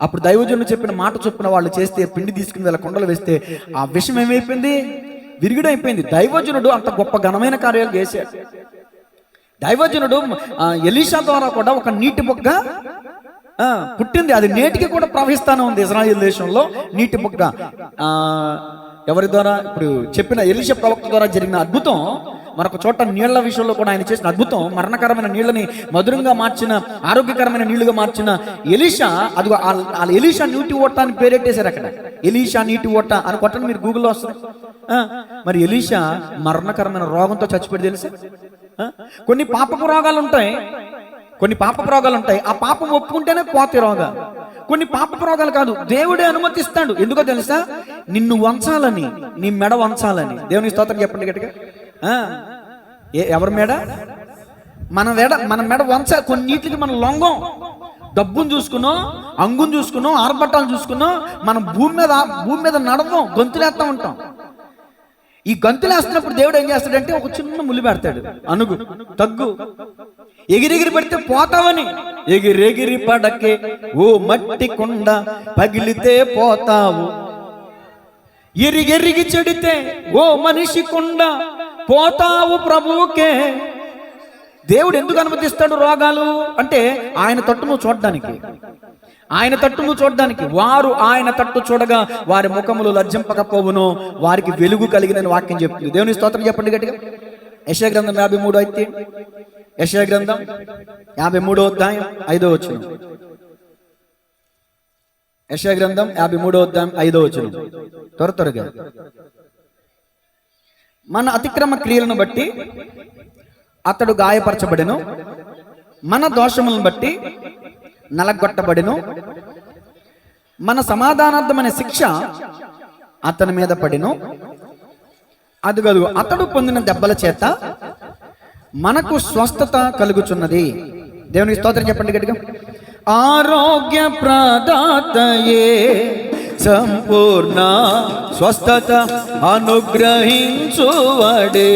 అప్పుడు దైవజనుడు చెప్పిన మాట చొప్పున వాళ్ళు చేస్తే, పిండి తీసుకుని వాళ్ళ కుండలు వేస్తే ఆ విషం ఏమైపోయింది? విరుగుడైపోయింది. దైవజనుడు అంత గొప్ప ఘనమైన కార్యాలు చేశాడు. దైవజనుడు ఎలీషా ద్వారా కూడా ఒక నీటి బొగ్గ పుట్టింది. అది నేటికి కూడా ప్రవహిస్తానే ఉంది ఇశ్రాయేలు దేశంలో. నీటి బొగ్గ ఎవరి ద్వారా? ఇప్పుడు చెప్పిన ఎలీషా ప్రవక్త ద్వారా జరిగిన అద్భుతం మరొక చోట నీళ్ల విషయంలో కూడా ఆయన చేసిన అద్భుతం, మరణకరమైన నీళ్ళని మధురంగా మార్చిన, ఆరోగ్యకరమైన నీళ్లుగా మార్చిన ఎలీషా. అది ఎలీషా నీటి ఓట అని పేరెట్టేశారు అక్కడ. ఎలీషా నీటి ఓట అని కొట్టండి, మీరు గూగుల్లో వస్తుంది. మరి ఎలీషా మరణకరమైన రోగంతో చచ్చిపోయి తెలుసు. కొన్ని పాపపు రోగాలు ఉంటాయి, ఆ పాపం ఒప్పుకుంటేనే పోతే రోగాలు. కొన్ని పాపపు రోగాలు కాదు, దేవుడే అనుమతిస్తాడు. ఎందుకో తెలుసా? నిన్ను వంచాలని, నీ మెడ వంచాలని. దేవుని స్తోత్రం చెప్పండి గట్టిగా. ఎవరి మెడ? మన మెడ వంచ. కొన్నిటికి మనం లొంగం, డబ్బును చూసుకున్నాం, అంగుని చూసుకున్నాం, ఆర్భటాలు చూసుకున్నాం, మనం భూమి మీద నడవం, గొంతులేస్తా ఉంటాం. ఈ గంతులేస్తున్నప్పుడు దేవుడు ఏం చేస్తాడంటే ఒక చిన్న ముళ్ళు పెడతాడు, అనుగు, తగ్గు. ఎగిరెగిరి పడితే పోతావని. ఎగిరెగిరి పడకే ఓ మట్టి కొండ, పగిలితే పోతావు. ఎరిగెరిగి చెడితే ఓ మనిషి కొండ, పోతావు ప్రభువుకే. దేవుడు ఎందుకు అనుమతిస్తాడు రోగాలు అంటే ఆయన తట్టు నువ్వు చూడడానికి, వారు ఆయన తట్టు చూడగా వారి ముఖములు లజ్జింపకపోవును, వారికి వెలుగు కలిగిన వాక్యం చెప్తుంది. దేవుని స్తోత్రం చెప్పండి గట్టిగా. యెషయా గ్రంథం 53 అయితే, యెషయా గ్రంథం 53వ అధ్యాయం 5వ వచనం. యెషయా గ్రంథం 53వ అధ్యాయం 5వ వచనం. త్వరగా. మన అతిక్రమ క్రియలను బట్టి అతడు గాయపరచబడెను, మన దోషములను బట్టి నలగొట్టబడెను, మన సమాధానార్థమైన శిక్ష అతని మీద పడెను. అదుగదు అతడు పొందిన దెబ్బల చేత మనకు స్వస్థత కలుగుచున్నది. దేవునికి స్తోత్రం చెప్పండి గట్టిగా. ఆరోగ్య ప్రదాతయే సంపూర్ణ స్వస్థత అనుగ్రహించువడే.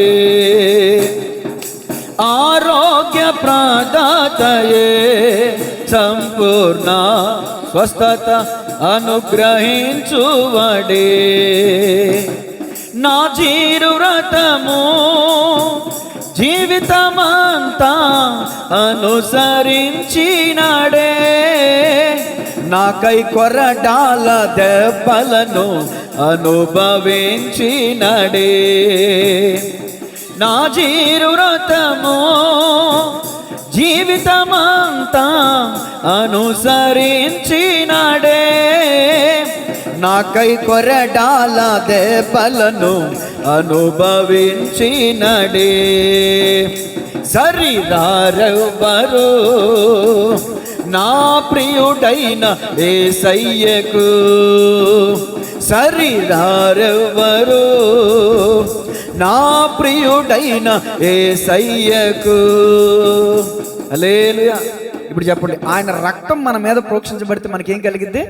ఆరోగ్య ప్రదాతయే సంపూర్ణ స్వస్థత అనుగ్రహించువడే. నా జీరు వ్రతము జీవితమంతా అనుసరించినాడే, నాకై కొరడాల దెబ్బలను అనుభవించినడే. నా జీరు వ్రతము జీవితమంతా అనుసరించినడే, నాకై కొరడాల దెబ్బలను అనుభవించినడే. శరీరారెవ్వరు నా ప్రియుడైన యేసయ్యకు, శరీరారెవ్వరు నా ప్రియుడైన యేసయ్యకు. హల్లెలూయా. ఇప్పుడు చెప్పండి, ఆయన రక్తం మన మీద ప్రోక్షించబడితే మనకేం కలిగింది?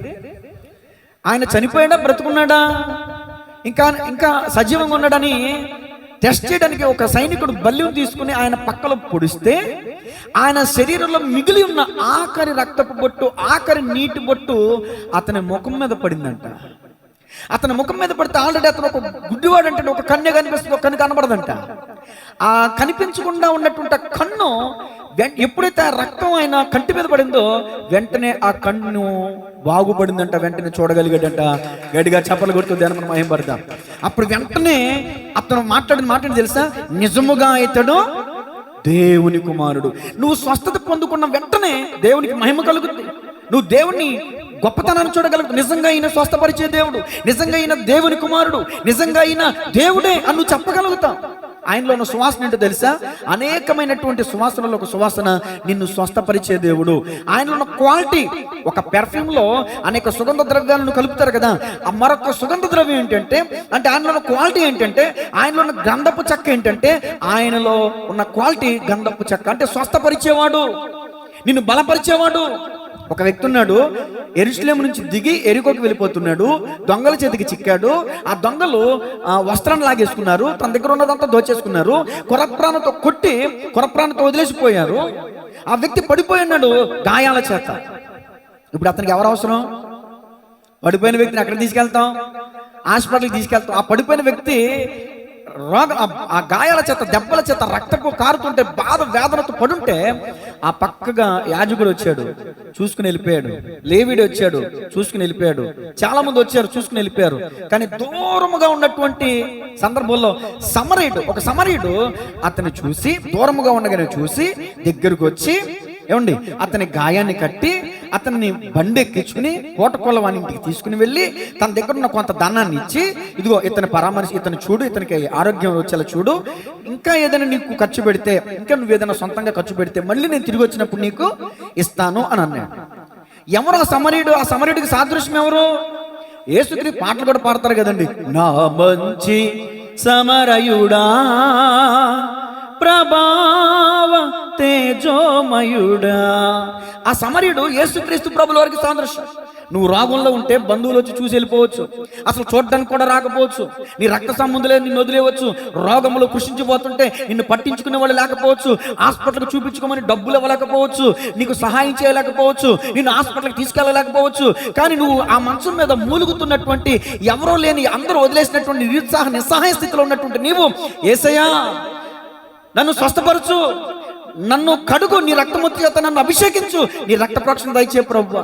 ఆయన చనిపోయాడా, బ్రతుకున్నాడా, ఇంకా సజీవంగా ఉన్నాడని టెస్ట్ చేయడానికి ఒక సైనికుడు బల్యం తీసుకుని ఆయన పక్కలో పొడిస్తే ఆయన శరీరంలో మిగిలి ఉన్న ఆఖరి రక్తపు బొట్టు, ఆఖరి నీటి బొట్టు అతని ముఖం మీద పడిందంట. అతని ముఖం మీద పడితే ఆల్రెడీ అతను ఒక గుడ్డివాడు అంటే ఒక కన్య కనిపిస్తుంది, ఒక కన్ను కనబడదంట. ఆ కనిపించకుండా ఉన్నటువంటి కన్ను ఎప్పుడైతే ఆ రక్తం ఆయన కంటి మీద పడిందో వెంటనే ఆ కన్ను బాగుపడిందంట, వెంటనే చూడగలిగాడంట. గడిగా చప్పలు కొడుతూ దేని మహిమ పడతాం. అప్పుడు వెంటనే అతను మాట్లాడిన మాట తెలుసా? నిజముగా ఇతడు దేవుని కుమారుడు. నువ్వు స్వస్థత పొందుకున్న వెంటనే దేవునికి మహిమ కలుగుతుంది. నువ్వు దేవుని గొప్పతనాన్ని చూడగలుగుతావు. నిజంగా ఈయన స్వస్థపరిచే దేవుడు, నిజంగా ఈయన దేవుని కుమారుడు, నిజంగా ఈయన దేవుడే అని నువ్వు చెప్పగలుగుతావు. ఆయనలో ఉన్న సువాసన ఏంటో తెలుసా? అనేకమైనటువంటి సువాసనలో ఒక సువాసన నిన్ను స్వస్థపరిచే దేవుడు. ఆయనలో ఉన్న క్వాలిటీ, ఒక పెర్ఫ్యూమ్లో అనేక సుగంధ ద్రవ్యాలను కలుపుతారు కదా, ఆ మరొక సుగంధ ద్రవ్యం ఏంటంటే, అంటే ఆయనలో ఉన్న క్వాలిటీ ఏంటంటే, ఆయనలో ఉన్న గంధపు చెక్క ఏంటంటే, ఆయనలో ఉన్న క్వాలిటీ గంధపు చెక్క అంటే స్వస్థపరిచేవాడు, నిన్ను బలపరిచేవాడు. ఒక వ్యక్తి ఉన్నాడు, యెరూషలేము నుంచి దిగి ఎరికోకి వెళ్ళిపోతున్నాడు, దొంగల చేతికి చిక్కాడు. ఆ దొంగలు వస్త్రాన్ని లాగేసుకున్నారు, తన దగ్గర ఉన్నదంతా దోచేసుకున్నారు, కొరప్రాణతో కొట్టి కొరప్రాణతో వదిలేసిపోయారు. ఆ వ్యక్తి పడిపోయి ఉన్నాడు గాయాల చేత. ఇప్పుడు అతనికి ఎవరు అవసరం? పడిపోయిన వ్యక్తిని అక్కడ తీసుకెళ్తాం, హాస్పిటల్కి తీసుకెళ్తాం. ఆ పడిపోయిన వ్యక్తి ఆ గాయాల చేత, దెబ్బల చేత రక్తపు కారుతుంటే బాధ వేదనతో పడుంటే ఆ పక్కగా యాజకుడు వచ్చాడు, చూసుకుని వెళ్ళిపోయాడు. లేవీడు వచ్చాడు, చూసుకుని వెళ్ళిపోయాడు. చాలా మంది వచ్చారు, చూసుకుని వెళ్ళిపోయారు. కానీ దూరముగా ఉన్నటువంటి సందర్భంలో ఒక సమరయుడు అతన్ని చూసి, దూరముగా ఉండగానే చూసి దగ్గరకు వచ్చి, ఏమండి, అతని గాయాన్ని కట్టి అతన్ని బండెక్కించుకుని కోటకొల్లవాని ఇంటికి తీసుకుని వెళ్ళి తన దగ్గర ఉన్న కొంత ధనాన్ని ఇచ్చి, ఇదిగో ఇతని పరామర్శి, ఇతను చూడు, ఇతనికి ఆరోగ్యం వచ్చేలా చూడు, ఇంకా ఏదైనా నీకు ఖర్చు పెడితే, ఇంకా నువ్వు ఏదైనా సొంతంగా ఖర్చు పెడితే మళ్ళీ నేను తిరిగి వచ్చినప్పుడు నీకు ఇస్తాను అని అన్నాడు. ఎవరు ఆ సమరయుడు? ఆ సమరయుడికి సాదృశ్యం ఎవరు? యేసుక్రీస్తు పాటలు కూడా పాడతారు కదండి, నా మంచి సమరయుడా, ప్రభావ తేజోమయుడా. ఆ సమరయుడు యేసుక్రీస్తు ప్రభుల వారికి సాదృశ్యం. నువ్వు రోగంలో ఉంటే బంధువులు వచ్చి చూసి వెళ్ళిపోవచ్చు, అసలు చూడడానికి కూడా రాకపోవచ్చు, నీ రక్త సంబంధులే నిన్ను వదిలేవచ్చు, రోగంలో కృషించిపోతుంటే నిన్ను పట్టించుకునే వాళ్ళు లేకపోవచ్చు, హాస్పిటల్కి చూపించుకోమని డబ్బులు ఇవ్వలేకపోవచ్చు, నీకు సహాయం చేయలేకపోవచ్చు, నిన్ను హాస్పిటల్కి తీసుకెళ్ళలేకపోవచ్చు. కానీ నువ్వు ఆ మంచం మీద మూలుగుతున్నటువంటి, ఎవరో లేని, అందరూ వదిలేసినటువంటి నిస్సహాయ స్థితిలో ఉన్నటువంటి నీవు, యేసయ్యా నన్ను స్వస్థపరచు, నన్ను కడుగు, నీ రక్తముద్ర చేత నన్ను అభిషేకించు, నీ రక్త ప్రోక్షణ దయచే ప్రభువా,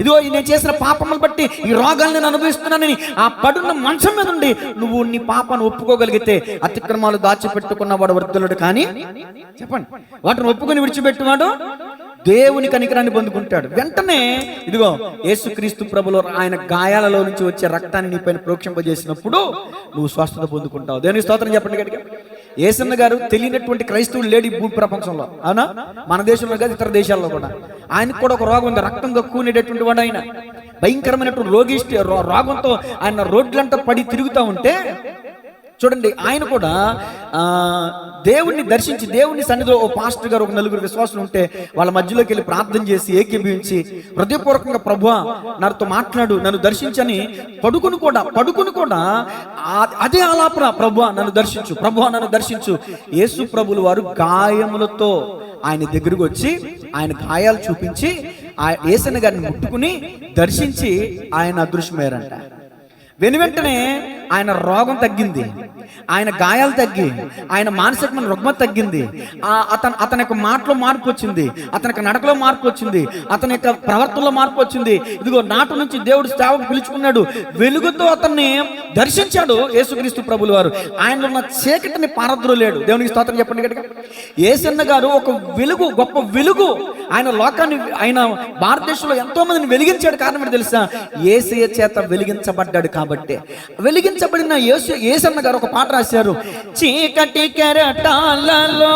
ఇదిగో నేను చేసిన పాపములు బట్టి ఈ రోగాలను నేను అనుభవిస్తున్నానని ఆ పడున్న మంచం మీద ఉండి నువ్వు నీ పాపాన్ని ఒప్పుకోగలిగితే, అతిక్రమాలు దాచిపెట్టుకున్నవాడు వర్ధలుడు, కానీ చెప్పండి వాటిని ఒప్పుకొని విడిచిపెట్టువాడు దేవుని కనికరాన్ని పొందుకుంటాడు. వెంటనే ఇదిగో యేసుక్రీస్తు ప్రభులో ఆయన గాయాలలో నుంచి వచ్చే రక్తాన్ని నీ పైన ప్రోక్షింపజేసినప్పుడు నువ్వు స్వస్థత పొందుకుంటావు. దేవుని స్తోత్రం చెప్పండి గట్టిగా. యేసన్న గారు తెలియనటువంటి క్రైస్తవులు లేడు ఈ భూమి ప్రపంచంలో, అవునా? మన దేశంలో కాదు, ఇతర దేశాల్లో కూడా. ఆయనకు కూడా ఒక రోగం ఉంది, రక్తం కక్కునేటటువంటి వాడు. ఆయన భయంకరమైనటువంటి రోగంతో ఆయన రోడ్లంతా పడి తిరుగుతూ ఉంటే చూడండి, ఆయన కూడా దేవుణ్ణి దర్శించి, దేవుని సన్నిధిలో ఓ పాస్టర్ గారు, ఒక నలుగురు విశ్వాసులు ఉంటే వాళ్ళ మధ్యలోకి వెళ్ళి ప్రార్థన చేసి ఏకీభవించి హృదయపూర్వకంగా, ప్రభువా నాతో మాట్లాడు, నన్ను దర్శించని పడుకుని కూడా అదే ఆలాపన, ప్రభువా నన్ను దర్శించు, ప్రభువా నన్ను దర్శించు. యేసు ప్రభులు వారు గాయములతో ఆయన దగ్గరకు వచ్చి ఆయన గాయాలు చూపించి ఆ యేసన్న గారిని ముట్టుకుని దర్శించి ఆయన అదృశ్యమయ్యారంట. వెనువెంటనే ఆయన రోగం తగ్గింది, ఆయన గాయాలు తగ్గి, ఆయన మానసికమైన రుగ్మత తగ్గింది, అతని యొక్క మాటలో మార్పు వచ్చింది, అతని యొక్క నడకలో మార్పు వచ్చింది, అతని యొక్క ప్రవర్తనలో మార్పు వచ్చింది. ఇదిగో నాటు నుంచి దేవుడు సేవకు పిలుచుకున్నాడు, వెలుగుతో అతన్ని దర్శించాడు యేసుక్రీస్తు ప్రభుల వారు. ఆయనలో ఉన్న చీకటిని పారద్రోలేడు. దేవునికి స్తోత్రం చెప్పండి గట్టిగా. యేసన్న గారు ఒక వెలుగు, గొప్ప వెలుగు. ఆయన లోకాన్ని, ఆయన భారతదేశంలో ఎంతో మందిని వెలిగించాడు. కారణం ఏంటో తెలుసా? యేసయ్య చేత వెలిగించబడ్డాడు కాబట్టి. వెలిగించబడిన యేసన్న గారు ఒక పాట రాశారు, చీకటి కెరటాలలో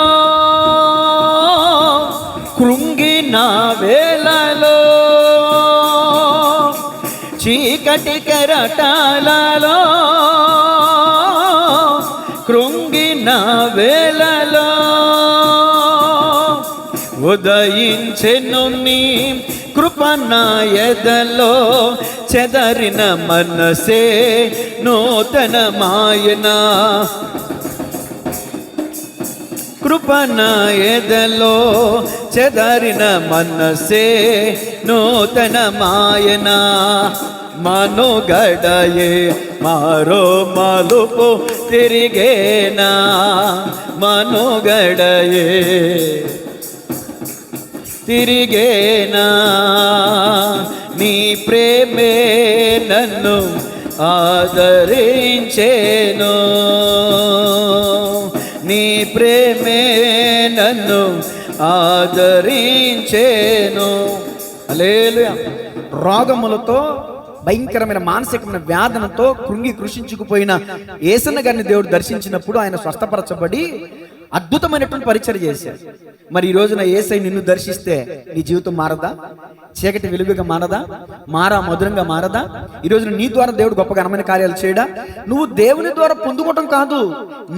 కృంగిన వేళలో, చీకటి కెరటాలలో కృంగిన వేళలో ఉదయించెను నీ కృప నా ఎదలో, చెదరిన మనసే నూతన మాయనా, కృప నా ఎదలో చెదరిన మనసే నూతన మాయనా, మనుగడయే మారో మలుపు తిరిగేనా, మనుగడయే తిరిగేనా, నీ ప్రేమే నన్ను ఆదరించేను, నీ ప్రేమే నన్ను ఆదరించేను. హల్లెలూయా. రోగములతో, భయంకరమైన మానసికమైన వేదనతో కృంగి కృషించుకుపోయిన యేసన్న గారిని దేవుడు దర్శించినప్పుడు ఆయన స్వస్థపరచబడి అద్భుతమైనటువంటి పరిచర్య చేశారు. మరి ఈ రోజున యేసయ్య నిన్ను దర్శిస్తే నీ జీవితం మారదా? చీకటి వెలుగుగా మారదా? మధురంగా మారదా? ఈ రోజున నీ ద్వారా దేవుడు గొప్ప ఘనమైన కార్యాలు చేయడా? నువ్వు దేవుని ద్వారా పొందుకోవటం కాదు,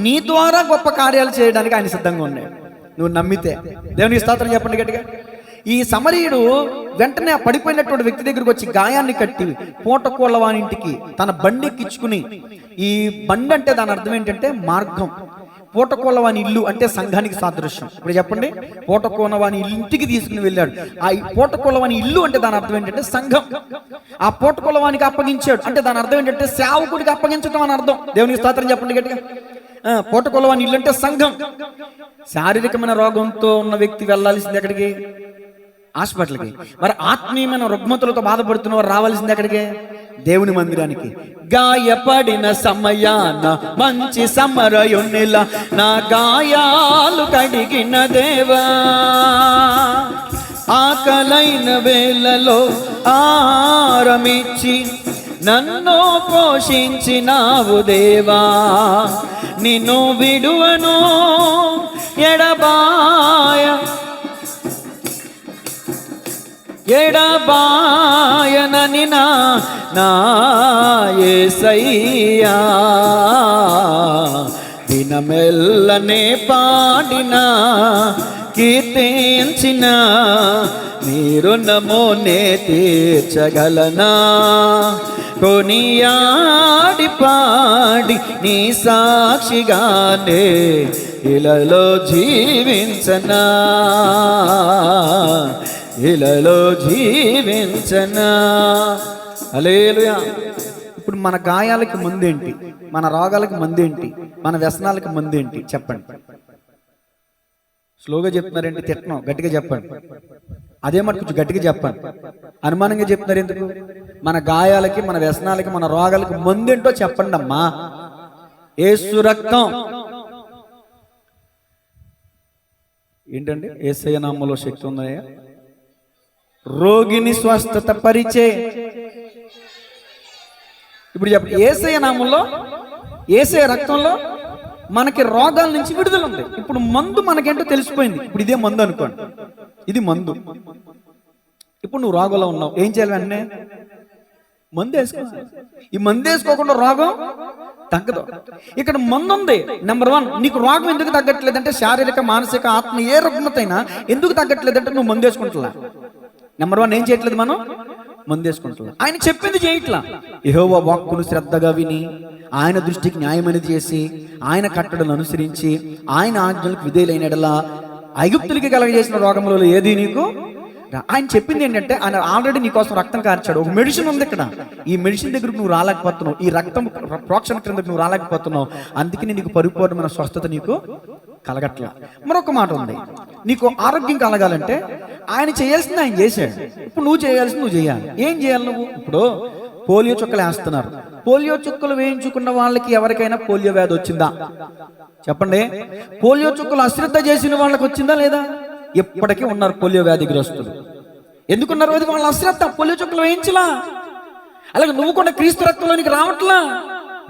నీ ద్వారా గొప్ప కార్యాలు చేయడానికి ఆయన సిద్ధంగా ఉన్నాడు, నువ్వు నమ్మితే. దేవునికి స్తోత్రం చెప్పండి గట్టిగా. ఈ సమరయుడు వెంటనే పడిపోయినటువంటి వ్యక్తి దగ్గరికి వచ్చి గాయాన్ని కట్టి పూటకోళ్ళవాని ఇంటికి తన బండి ఎక్కించుకుని, ఈ బండి అంటే దాని అర్థం ఏంటంటే మార్గం. పూటకోళ్ళవాని ఇల్లు అంటే సంఘానికి సాదృశ్యం. ఇప్పుడు చెప్పండి, పూటకోనవాని ఇంటికి తీసుకుని వెళ్ళాడు. ఆ పూటకోళ్ళవాని ఇల్లు అంటే దాని అర్థం ఏంటంటే సంఘం. ఆ పూటకోళ్ళవానికి అప్పగించాడు అంటే దాని అర్థం ఏంటంటే సేవకుడికి అప్పగించడం అని అర్థం. దేవునికి స్తోత్రం చెప్పండి గట్టిగా. పూటకొలవాని ఇల్లు అంటే సంఘం. శారీరకమైన రోగంతో ఉన్న వ్యక్తి వెళ్ళాల్సింది ఎక్కడికి? హాస్పిటల్కి. మరి ఆత్మీయమైన రుగ్మతులతో బాధపడుతున్న వారు రావాల్సింది ఎక్కడికి? దేవుని మందిరానికి. గాయపడిన సమయాన మంచి సమరయునిల నా గాయాలు కడిగిన దేవా, ఆకలైన వేళలో ఆరమిచ్చి నన్ను పోషించినావు దేవా, నిన్ను విడువను ఎడబాయనని నా యేసయ్యా, దినమెల్లనే పాడిన కీర్తించిన నీ రుణము నే తీర్చగలనా, కొనియాడి పాడి నీ సాక్షిగానే ఇలలో జీవించనా, ఇలలో జీవించనా. హల్లెలూయా. ఇప్పుడు మన గాయాలకి మందేంటి? మన రోగాలకి మందేంటి? మన వ్యసనాలకి మందేంటి? చెప్పండి. స్లోగా చెప్తున్నారేంటి? తిట్టను, గట్టిగా చెప్పండి. అదే మాట కొంచెం గట్టిగా చెప్పండి. అనుమానంగా చెప్తున్నారు ఎందుకు? మన గాయాలకి, మన వ్యసనాలకి, మన రోగాలకి మందేంటో చెప్పండి అమ్మా. యేసు రక్తం. ఏంటండి? యేసయ్య నామములో శక్తి ఉందయ్యా. రోగిని స్వస్థత పరిచే. ఇప్పుడు చెప్పండి, యేసయ్య నామంలో, యేసయ్య రక్తంలో మనకి రోగాల నుంచి విడుదల ఉంది. ఇప్పుడు మందు మనకేంటో తెలిసిపోయింది. ఇప్పుడు ఇదే మందు అనుకోండి, ఇది మందు. ఇప్పుడు నువ్వు రోగంలో ఉన్నావు, ఏం చేయాలి? వెంటనే మందు వేసుకో. ఈ మందు వేసుకోకుండా రోగం తగ్గదు. ఇక్కడ మందు ఉంది. నెంబర్ 1, నీకు రోగం ఎందుకు తగ్గట్లేదంటే శారీరక, మానసిక, ఆత్మ ఏ రుగ్మతైనా ఎందుకు తగ్గట్లేదంటే నువ్వు మందు వేసుకుంటున్నా. నెంబర్ 1 ఏం చేయట్లేదు? మనం మందు వేసుకుంటున్నాం. ఆయన చెప్పింది చేయట్లా. యెహోవా వాక్కును శ్రద్ధగా విని ఆయన దృష్టికి న్యాయమని చేసి ఆయన కట్టడలను అనుసరించి ఆయన ఆజ్ఞలకు విధేయులైన యెడల ఐగుప్తులకి కలగజేసిన రోగములలో ఏది నీకు? ఆయన చెప్పింది ఏంటంటే, ఆయన ఆల్రెడీ నీకోసం రక్తం కార్చాడు. ఒక మెడిసిన్ ఉంది ఇక్కడ. ఈ మెడిసిన్ దగ్గరకు నువ్వు రాలేకపోతున్నావు, ఈ రక్తం ప్రోక్షణ క్రిందకు నువ్వు రాలేకపోతున్నావు. అందుకని నీకు పరిపూర్ణమైన స్వస్థత నీకు కలగట్లా. మరొక మాట ఉంది, నీకు ఆరోగ్యం కలగాలంటే ఆయన చేయాల్సింది ఆయన చేశాడు. ఇప్పుడు నువ్వు చేయాల్సింది నువ్వు చేయాలి. ఏం చేయాలి నువ్వు? ఇప్పుడు పోలియో చుక్కలు వేస్తున్నారు. పోలియో చుక్కలు వేయించుకున్న వాళ్ళకి ఎవరికైనా పోలియో వ్యాధి వచ్చిందా? చెప్పండి. పోలియో చుక్కలు అశ్రద్ధ చేసిన వాళ్ళకి వచ్చిందా లేదా? ఎప్పటికీ ఉన్నారు పోలియో వ్యాధిగ్రస్తులు. ఎందుకున్నారు? అది వాళ్ళ అశ్రద్ధ. పోలియో చుక్కలు వేయించలా. అలాగే నువ్వు కూడా క్రీస్తు రక్తంలోనికి రావట్లా.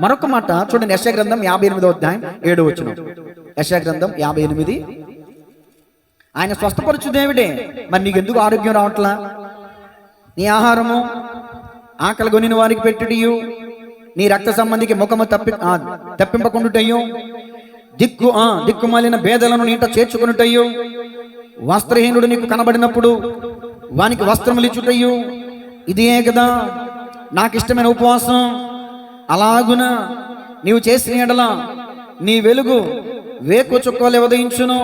మరొక మాట చూడండి, యెషయా గ్రంథం 58వ అధ్యాయం 7వ వచనం. యెషయా గ్రంథం 58. ఆయన స్వస్థపరచు దేవుడే, మరి నీకు ఎందుకు ఆరోగ్యం రావట్లా? నీ ఆహారము ఆకలి కొనిన వారికి పెట్టుటయు, నీ రక్త సంబంధికి ముఖము తప్పింపకుండుటయు, దిక్కుమాలిన భేదలను నీట చేర్చుకున్నటయు, వస్త్రహీనుడు నీకు కనబడినప్పుడు వానికి వస్త్రములు ఇచ్చుటయు, ఇదే కదా నాకు ఇష్టమైన ఉపవాసం. అలాగున నీవు చేసిన యెడల నీ వెలుగు వేకు చుక్కలు ఉదయించును,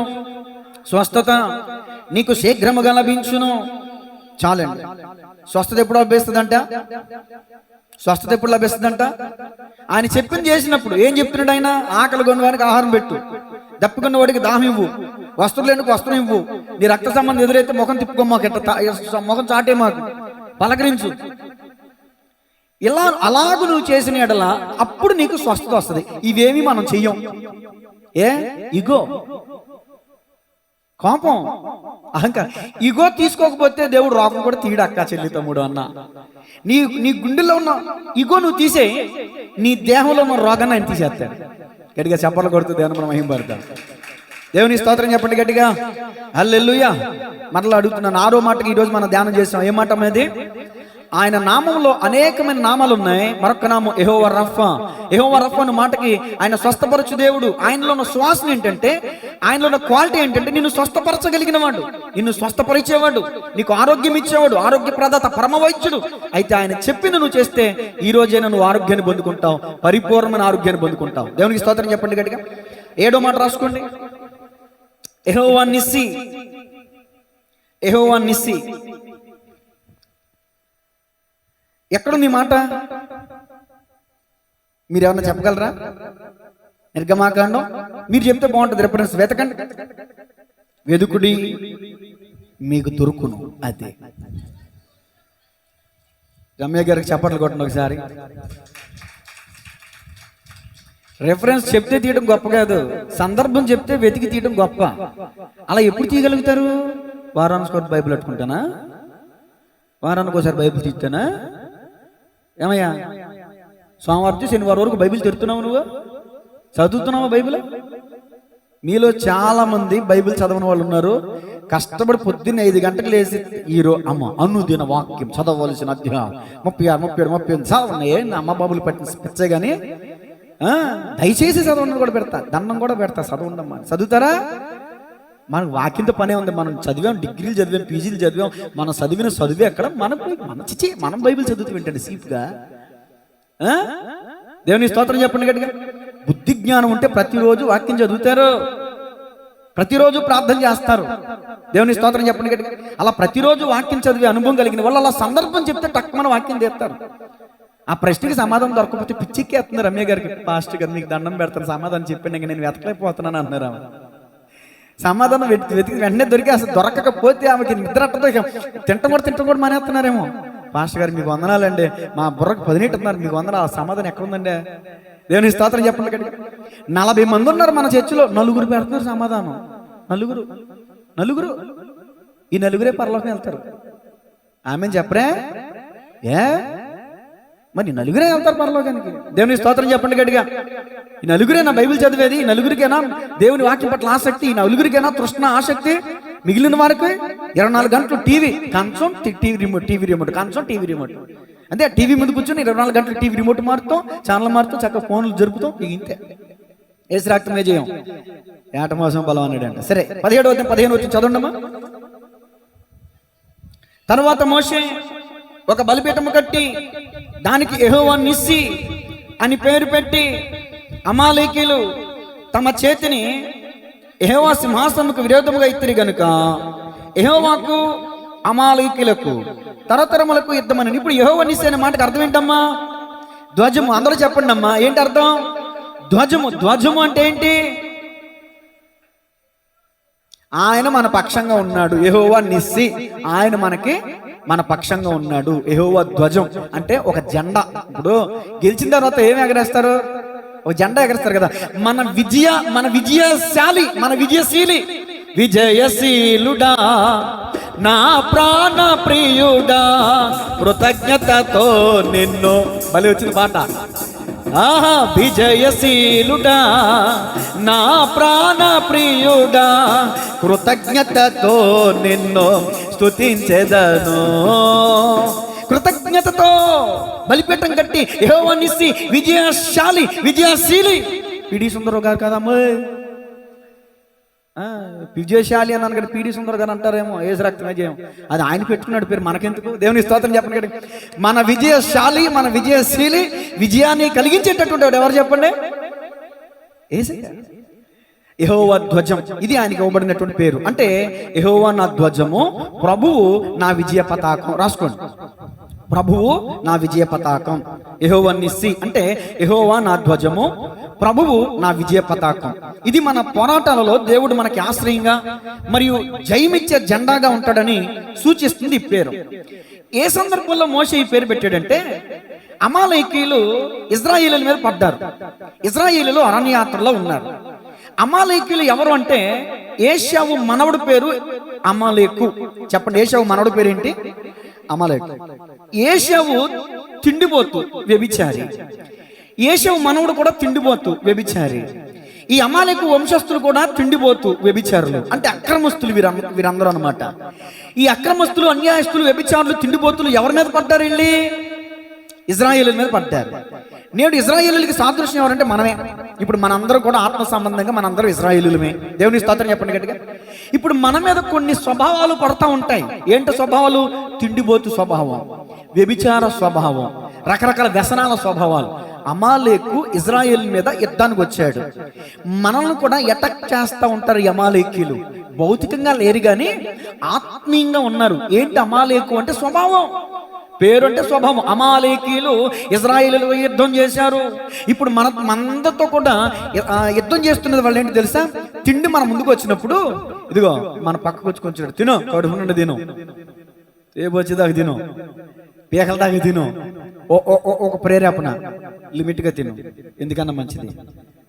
స్వస్థత నీకు శీఘ్రముగా లభించును. చాలండి. స్వస్థత ఎప్పుడు లభిస్తుందంట? స్వస్థత ఎప్పుడు లభిస్తుందంట? ఆయన చెప్పింది చేసినప్పుడు. ఏం చెప్తున్నాడు ఆయన? ఆకలి కొన్న వారికి ఆహారం పెట్టు, దప్పుకున్న వాడికి దాహం ఇవ్వు, వస్త్రం లేని వస్త్రం ఇవ్వు, నీ రక్త సంబంధం ఎదురైతే ముఖం తిప్పుకోమాకు, ముఖం చాటే మాకు, పలకరించు. ఇలా అలాగూ నువ్వు చేసిన యెడల అప్పుడు నీకు స్వస్థత వస్తుంది. ఇవేమి మనం చెయ్యం. ఇగో కోపం, అహంకారం. ఇగో తీసుకోకపోతే దేవుడు రోగం కూడా తీయడు అక్క, చెల్లి, తమ్ముడు అన్న. నీ గుండెల్లో ఉన్న ఇగో నువ్వు తీసే, నీ దేహంలో ఉన్న రోగాన్ని ఆయన తీసేస్తాడు. గట్టిగా చెప్పలు కొడుతూ దేవుని మనం మహిమపడతాం. దేవుని స్తోత్రం చెప్పండి గట్టిగా. హల్లెలూయా. మరలా అడుగుతున్నాను, 6వ మాటకి ఈరోజు మనం ధ్యానం చేస్తాం. ఏ మాట అనేది? ఆయన నామంలో అనేకమైన నామాలు ఉన్నాయి. మరొక నామం యెహోవా రఫా. యెహోవా రఫా అన్న మాటకి ఆయన స్వస్థపరచు దేవుడు. ఆయనలో ఉన్న శ్వాసన ఏంటంటే, ఆయనలో ఉన్న క్వాలిటీ ఏంటంటే, నిన్ను స్వస్థపరచగలిగిన వాడు, నిన్ను స్వస్థపరిచేవాడు, నీకు ఆరోగ్యం ఇచ్చేవాడు, ఆరోగ్య ప్రదాత, పరమ వైద్యుడు. అయితే ఆయన చెప్పింది నువ్వు చేస్తే ఈ రోజైనా నువ్వు ఆరోగ్యాన్ని పొందుకుంటావు, పరిపూర్ణమైన ఆరోగ్యాన్ని పొందుకుంటావు. దేవునికి స్తోత్రం చెప్పండి గట్టిగా. 7వ మాట రాసుకోండి. యెహోవా నిస్సి. యెహోవా నిస్సి ఎక్కడుంది మాట? మీరు ఏమన్నా చెప్పగలరా? నిర్గమాకాండం మీరు చెప్తే బాగుంటుంది, రిఫరెన్స్ వెతకండి. వెదుకుడి మీకు దొరుకును. అదే రమ్య గారికి చప్పట్లు కొట్టండి ఒకసారి. రెఫరెన్స్ చెప్తే తీయడం గొప్ప కాదు, సందర్భం చెప్తే వెతికి తీయడం గొప్ప. అలా ఎప్పుడు తీయగలుగుతారు? వారానికి ఒకటి బైబిల్ పెట్టుకుంటానా? వారానికి ఒకసారి బైబిల్ తీస్తానా? ఏమయ్యా, సోమవారం శనివారం వరకు బైబిల్ తెరుతున్నావు, నువ్వు చదువుతున్నావా బైబిల్? మీలో చాలా మంది బైబిల్ చదవని వాళ్ళు ఉన్నారు. కష్టపడి పొద్దున్న 5 గంటలకు లేచి అమ్మ అనుదిన వాక్యం చదవలసిన అధ్యాయం 36 చదవండి. అమ్మ బాబులు పట్టిన పిచ్చే కానీ దయచేసి చదవండి కూడా పెడతా, దండం కూడా పెడతా, చదవండమ్మా. చదువుతారా? మనకు వాక్యంతో పనే ఉంది. మనం చదివాం, డిగ్రీలు చదివాం, పీజీలు చదివాం, మనం చదివిన చదివే ఎక్కడ? మనం బైబిల్ చదువుతూ వింటండి సీప్గా. దేవుని స్తోత్రం చెప్పండి గట్టిగా. బుద్ధి జ్ఞానం ఉంటే ప్రతిరోజు వాక్యం చదువుతారు, ప్రతిరోజు ప్రార్థన చేస్తారు. దేవుని స్తోత్రం చెప్పండి గట్టిగా. అలా ప్రతిరోజు వాక్యం చదివే అనుభవం కలిగిన వాళ్ళు అలా సందర్భం చెప్తే టక్కున వాక్యం తీస్తారు. ఆ ప్రశ్నకి సమాధానం దొరకకపోతే పిచ్చిక్కేస్తుంది రమ్య గారికి. పాస్టర్ గారు మీకు దండం పెడతాను, సమాధానం చెప్పండి, ఇంకా నేను వెతకలేకపోతున్నాను అంటున్నారు. ఆమె సమాధానం వెతికి వెంటనే దొరికి అసలు దొరకకపోతే ఆమెకి నిద్రట్టతో తింటం కూడా మానేస్తున్నారేమో. పాస్టర్ గారు మీకు వందనాలండి, మా బుర్రకు 18 ఉన్నారు, మీకు వందనాలు. సమాధానం ఎక్కడ ఉందండి? దేవుని స్తోత్రం చెప్పండి గట్టిగా. 40 మంది ఉన్నారు మన చర్చిలో, 4 పెడుతున్నారు సమాధానం. 4 ఈ 4 పరలోకం వెళ్తారు. ఆమె చెప్పరే మరి 4 వెళ్తారు పరలోకానికి. దేవుని స్తోత్రం చెప్పండి గట్టిగా. ఈ 4 నా బైబిల్ చదివేది? ఈ 4కైనా దేవుని వాక్యం పట్ల ఆసక్తి? ఈ 4కైనా తృష్ణ, ఆసక్తి? మిగిలిన వారికి 24 గంటలు టీవీ కంచం, టీవీ రిమోట్ అంతే. టీవీ ముందు కూర్చొని 24 గంటలు టీవీ రిమోట్ మారుతాం, ఛానల్ మారుతాం, చక్కగా ఫోన్లు జరుపుతాం. ఇంతే ఏసు రక్తమే చేయం. ఏట మోసం బలం అన్నాడంట. సరే 17 వచ్చి చదవండమ్మా. తర్వాత మోషే ఒక బలిపీఠము కట్టి దానికి యెహోవా నిస్సి అని పేరు పెట్టి, అమాలేకీలు తమ చేతిని యెహోవా సింహాసనముకు విరోధముగా ఇత్తిరి గనుక యెహోవాకు అమాలేకీలకు తరతరములకు యుద్ధమని. ఇప్పుడు యెహోవా నిస్సి అనే మాటకు అర్థం ఏంటమ్మా? ధ్వజము. అందరూ చెప్పండి అమ్మా, ఏంటి అర్థం? ధ్వజము అంటే ఏంటి? ఆయన మన పక్షంగా ఉన్నాడు. యెహోవా నిస్సి, ఆయన మన పక్షంగా ఉన్నాడు. యెహోవా ధ్వజం అంటే ఒక జెండా. ఇప్పుడు గెలిచిన తర్వాత ఏమి ఎగరేస్తారు? ఒక జెండా ఎగరేస్తారు కదా. మన విజయశీలి విజయశీలుడా నా ప్రాణ ప్రియుడా కృతజ్ఞతతో నిన్ను. బలి వచ్చింది పాట. విజయశీలుడా నా ప్రాణ ప్రియుడా కృతజ్ఞతతో నిన్ను స్తుతించెదను. కృతజ్ఞతతో బలిపీఠం కట్టి యెహోవా నిస్సి విజయశీలి పిడి సుందరరావు గారు కదమ్మా. విజయశాలి అన్నాను కదా, పిడి సుందరరావు గారు అంటారేమో. ఏసు రక్తమే చేయం, అది ఆయన పెట్టుకున్నాడు పేరు, మనకెందుకు? దేవుని స్తోత్రం చెప్పండి కదా. మన విజయశాలి, మన విజయశీలి, విజయాన్ని కలిగించేటటువంటి ఎవరు చెప్పండి? యేసయ్య. యెహోవా ధ్వజం, ఇది ఆయనకి ఇవ్వబడినటువంటి పేరు. అంటే యెహోవా నా ధ్వజము, ప్రభువు నా విజయ పతాకం. రాసుకోండి, ప్రభువు నా విజయ పతాకం. యెహోవా నిస్సి అంటే యెహోవా నా ధ్వజము, ప్రభువు నా విజయ పతాకం. ఇది మన పోరాటాలలో దేవుడు మనకి ఆశ్రయంగా మరియు జయమిచ్చే జెండాగా ఉంటాడని సూచిస్తుంది ఈ పేరు. ఏ సందర్భంలో మోషే ఈ పేరు పెట్టాడంటే, అమాలేకీయులు ఇజ్రాయేలీల మీద పడ్డారు. ఇజ్రాయేలీలు అరణ్యయాత్రలో ఉన్నారు. అమాలేకీయులు ఎవరు అంటే, ఏశావు మనవడు పేరు అమాలేకు. చెప్పండి, ఏశావు మనవడు పేరు ఏంటి? అమాలేకు. ఏశావు తిండిపోతు, వ్యభిచారి. ఏశావు మనవడు కూడా తిండిపోతు, వ్యభిచారి. ఈ అమాలేకు వంశస్థులు కూడా తిండిపోతు, వ్యభిచారులు. అంటే అక్రమస్తులు వీరందరూ అన్నమాట. ఈ అక్రమస్తులు, అన్యాయస్తులు, వ్యభిచారులు, తిండిపోతులు ఎవరి మీద పడ్డారు? వెళ్ళి ఇజ్రాయేలీల మీద పడ్డారు. నేడు ఇజ్రాయేలీలకి సాదృశ్యం ఎవరంటే మనమే. ఇప్పుడు మనందరం కూడా ఆత్మ సంబంధంగా మనందరం ఇజ్రాయేలీలమే. దేవుని స్తోత్రం చెప్పండి గట్టిగా. ఇప్పుడు మన మీద కొన్ని స్వభావాలు పడతా ఉంటాయి. ఏంటి స్వభావాలు? తిండిపోతు స్వభావం, వ్యభిచార స్వభావం, రకరకాల వ్యసనాల స్వభావాలు. అమాలేకు ఇజ్రాయేల్ మీద యుద్ధానికి వచ్చాడు. మనల్ని కూడా అటాక్ చేస్తూ ఉంటారు ఈ అమాలేకీలు. భౌతికంగా లేరు కానీ ఆత్మీయంగా ఉన్నారు. ఏంటి అమాలేకు అంటే? స్వభావం. పేరు అంటే స్వభావం. అమాలేకీయులు ఇజ్రాయేలుతో యుద్ధం చేశారు. ఇప్పుడు మనందరితో కూడా యుద్ధం చేస్తున్నది వాళ్ళు ఏంటి తెలుసా? తిండి మన ముందుకు వచ్చినప్పుడు ఇదిగో మన పక్కకు వచ్చి కొంచెం తిను, కడుపు నుండి తిను, ఏబొచ్చేదాకా తిను, పీకల దాకా తిను, ఒక ప్రేరేపణ లిమిట్గా తిను, ఎందుకన్నా మంచిది,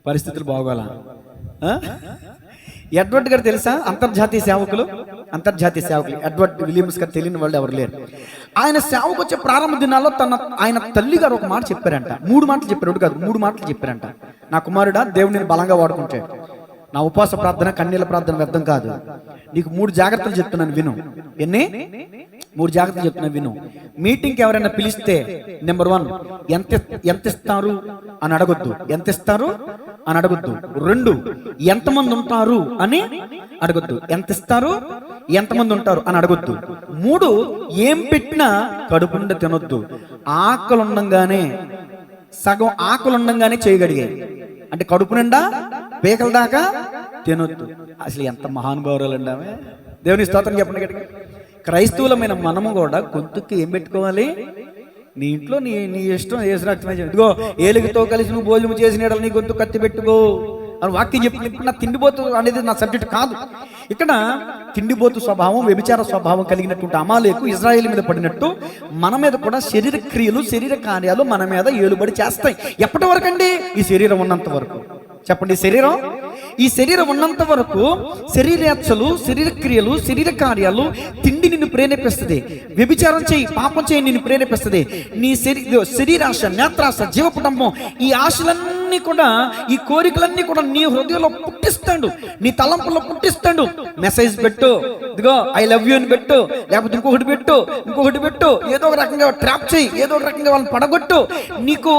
పరిస్థితులు బాగోలా. ఎడ్వర్డ్ గారు తెలుసా? అంతర్జాతీయ సేవకులు ఎడ్వర్డ్ విలియమ్స్ గారు తెలియని వాళ్ళు ఎవరు లేరు. ఆయన సేవకు వచ్చే ప్రారంభ దినాల్లో ఆయన తల్లి గారు ఒక మాట చెప్పారంట. 3 మాటలు చెప్పారు, ఒకటి కాదు 3 మాటలు చెప్పారంట. నా కుమారుడా, దేవుడిని బలంగా వాడుకుంటాడు. నా ఉపవాస ప్రార్థన, కన్నీళ్ళ ప్రార్థన వ్యర్థం కాదు. నీకు 3 జాగ్రత్తలు చెప్తున్నాను విను. ఎన్ని 3 జాగ్రత్తలు చెప్తున్నాను విను. మీటింగ్కి ఎవరైనా పిలిస్తే నెంబర్ 1, ఎంత ఇస్తారు అని అడగొద్దు. ఎంత ఇస్తారు అని అడగొద్దు. 2, ఎంతమంది ఉంటారు అని అడగొద్దు. ఎంత ఇస్తారు, ఎంతమంది ఉంటారు అని అడగొద్దు. 3, ఏం పెట్టినా కడుపు నుండి తినొద్దు. ఆకలి ఉండంగానే, సగం ఆకలి ఉండంగానే చేయగలిగాయి అంటే కడుపు నిండా పీకల దాకా తినొద్దు. అసలు ఎంత మహానుభావురాలండి ఆమె. దేవుని స్తోత్రం చెప్పండి గట్టిగా. క్రైస్తవులమైన మనము కూడా గొంతుకి ఏం పెట్టుకోవాలి? నీ ఇంట్లో నీ ఇష్టం చేసిన ఇదిగో ఏలుగుతో కలిసి నువ్వు భోజనం చేసిన నీ గొంతు కత్తి పెట్టుకో అని వాక్యం చెప్పిన. ఇప్పుడు నా తిండిపోతు అనేది నా సబ్జెక్ట్ కాదు. ఇక్కడ తిండిపోతు స్వభావం, వ్యభిచార స్వభావం కలిగినటువంటి అమాలేకు ఇజ్రాయేల్ మీద పడినట్టు మన మీద కూడా శరీర క్రియలు, శరీర కార్యాలు మన మీద ఏలుబడి చేస్తాయి. ఎప్పటి వరకు అండి? ఈ శరీరం ఉన్నంత వరకు. చెప్పండి, ఈ శరీరం ఉన్నంత వరకు శరీరేచ్ఛలు, శరీర క్రియలు, శరీర కార్యాలు, తిండి నిన్ను ప్రేరేపిస్తుంది. వ్యభిచారం చేయి, పాపం చేయి నిన్ను ప్రేరేపిస్తుంది. నీ శరీరాశ, నేత్రాశ, జీవకుటుంబం, ఈ ఆశలన్నీ కూడా, ఈ కోరికలన్నీ కూడా నీ హృదయంలో పుట్టిస్తాడు, నీ తలంపుల్లో పుట్టిస్తాడు. మెసేజ్ పెట్టు, ఇదిగో ఐ లవ్ యూ అని పెట్టు, లేకపోతే ఇంకొకటి పెట్టు, ఏదో ఒక రకంగా ట్రాప్ చేయి, ఏదో ఒక రకంగా వాళ్ళని పడగొట్టు. నీకు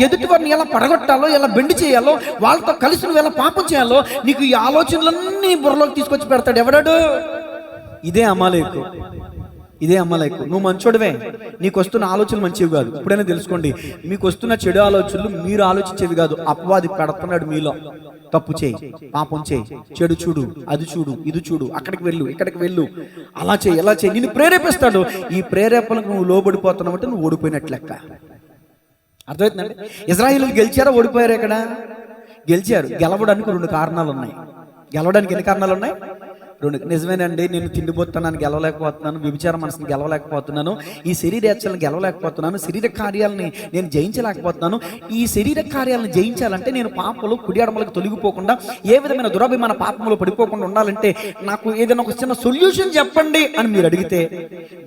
ఎదుటి వారిని ఎలా పడగొట్టాలో, ఎలా బెండి చేయాలో, వాళ్ళతో కలిసి నువ్వు ఎలా పాపం చేయాలో, నీకు ఈ ఆలోచనలన్నీ బుర్రలోకి తీసుకొచ్చి పెడతాడు. ఎవడాడు? ఇదే అమాలేకు. నువ్వు మంచోడివే, నీకు వస్తున్న ఆలోచనలు మంచివి కాదు. ఇప్పుడైనా తెలుసుకోండి, మీకు వస్తున్న చెడు ఆలోచనలు మీరు ఆలోచించేవి కాదు. అపవాది పెడుతున్నాడు మీలో. తప్పు చేయి, పాపం చేయి, చెడు చూడు, అది చూడు, ఇది చూడు, అక్కడికి వెళ్ళు, ఇక్కడికి వెళ్ళు, అలా చేయి, ఎలా చేయి, నిన్ను ప్రేరేపిస్తాడు. ఈ ప్రేరేపణకు నువ్వు లోబడిపోతున్నావు అంటే నువ్వు ఓడిపోయినట్లు లెక్క. అర్థమవుతుందండి? ఇజ్రాయేలీయులు గెలిచారా, ఓడిపోయారు? ఇక్కడ గెలిచారు. గెలవడానికి 2 కారణాలు ఉన్నాయి. గెలవడానికి ఎన్ని కారణాలు ఉన్నాయి? 2. నిజమేనండి, నేను తిండిపోతున్నాను, గెలవలేకపోతున్నాను, వ్యభిచార మనసుని గెలవలేకపోతున్నాను, ఈ శరీరేచ్ఛలను గెలవలేకపోతున్నాను, శరీర కార్యాలని నేను జయించలేకపోతున్నాను. ఈ శరీర కార్యాలను జయించాలంటే నేను పాపంలో కుడి అడమలకు తొలగిపోకుండా, ఏ విధమైన దురాభిమాన పాపంలో పడిపోకుండా ఉండాలంటే నాకు ఏదైనా ఒక చిన్న సొల్యూషన్ చెప్పండి అని మీరు అడిగితే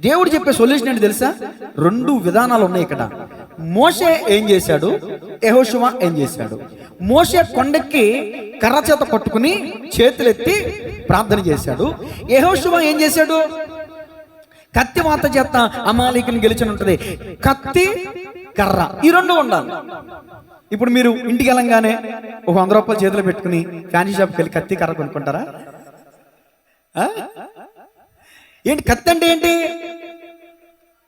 దేవుడు చెప్పే సొల్యూషన్ ఏంటి తెలుసా? 2 విధానాలు ఉన్నాయి ఇక్కడ. మోషే ఏం చేశాడు, యెహోషువ ఏం చేశాడు? మోషే కొండెక్కి కర్ర చేత పట్టుకుని చేతులెత్తి ప్రార్థన చేశాడు. యెహోషువ ఏం చేశాడు? కత్తి వాత చేత అమాలేకుని గెలిచి ఉంటుంది. కత్తి, కర్ర, ఈ 2 ఉండాలి. ఇప్పుడు మీరు ఇంటికి వెళ్ళంగానే ఒక 100 రూపాయలు చేతిలో పెట్టుకుని ఫ్యాన్సీ షాప్కి వెళ్ళి కత్తి, కర్ర కొనుక్కుంటారా? ఏంటి కత్తి అంటే ఏంటి?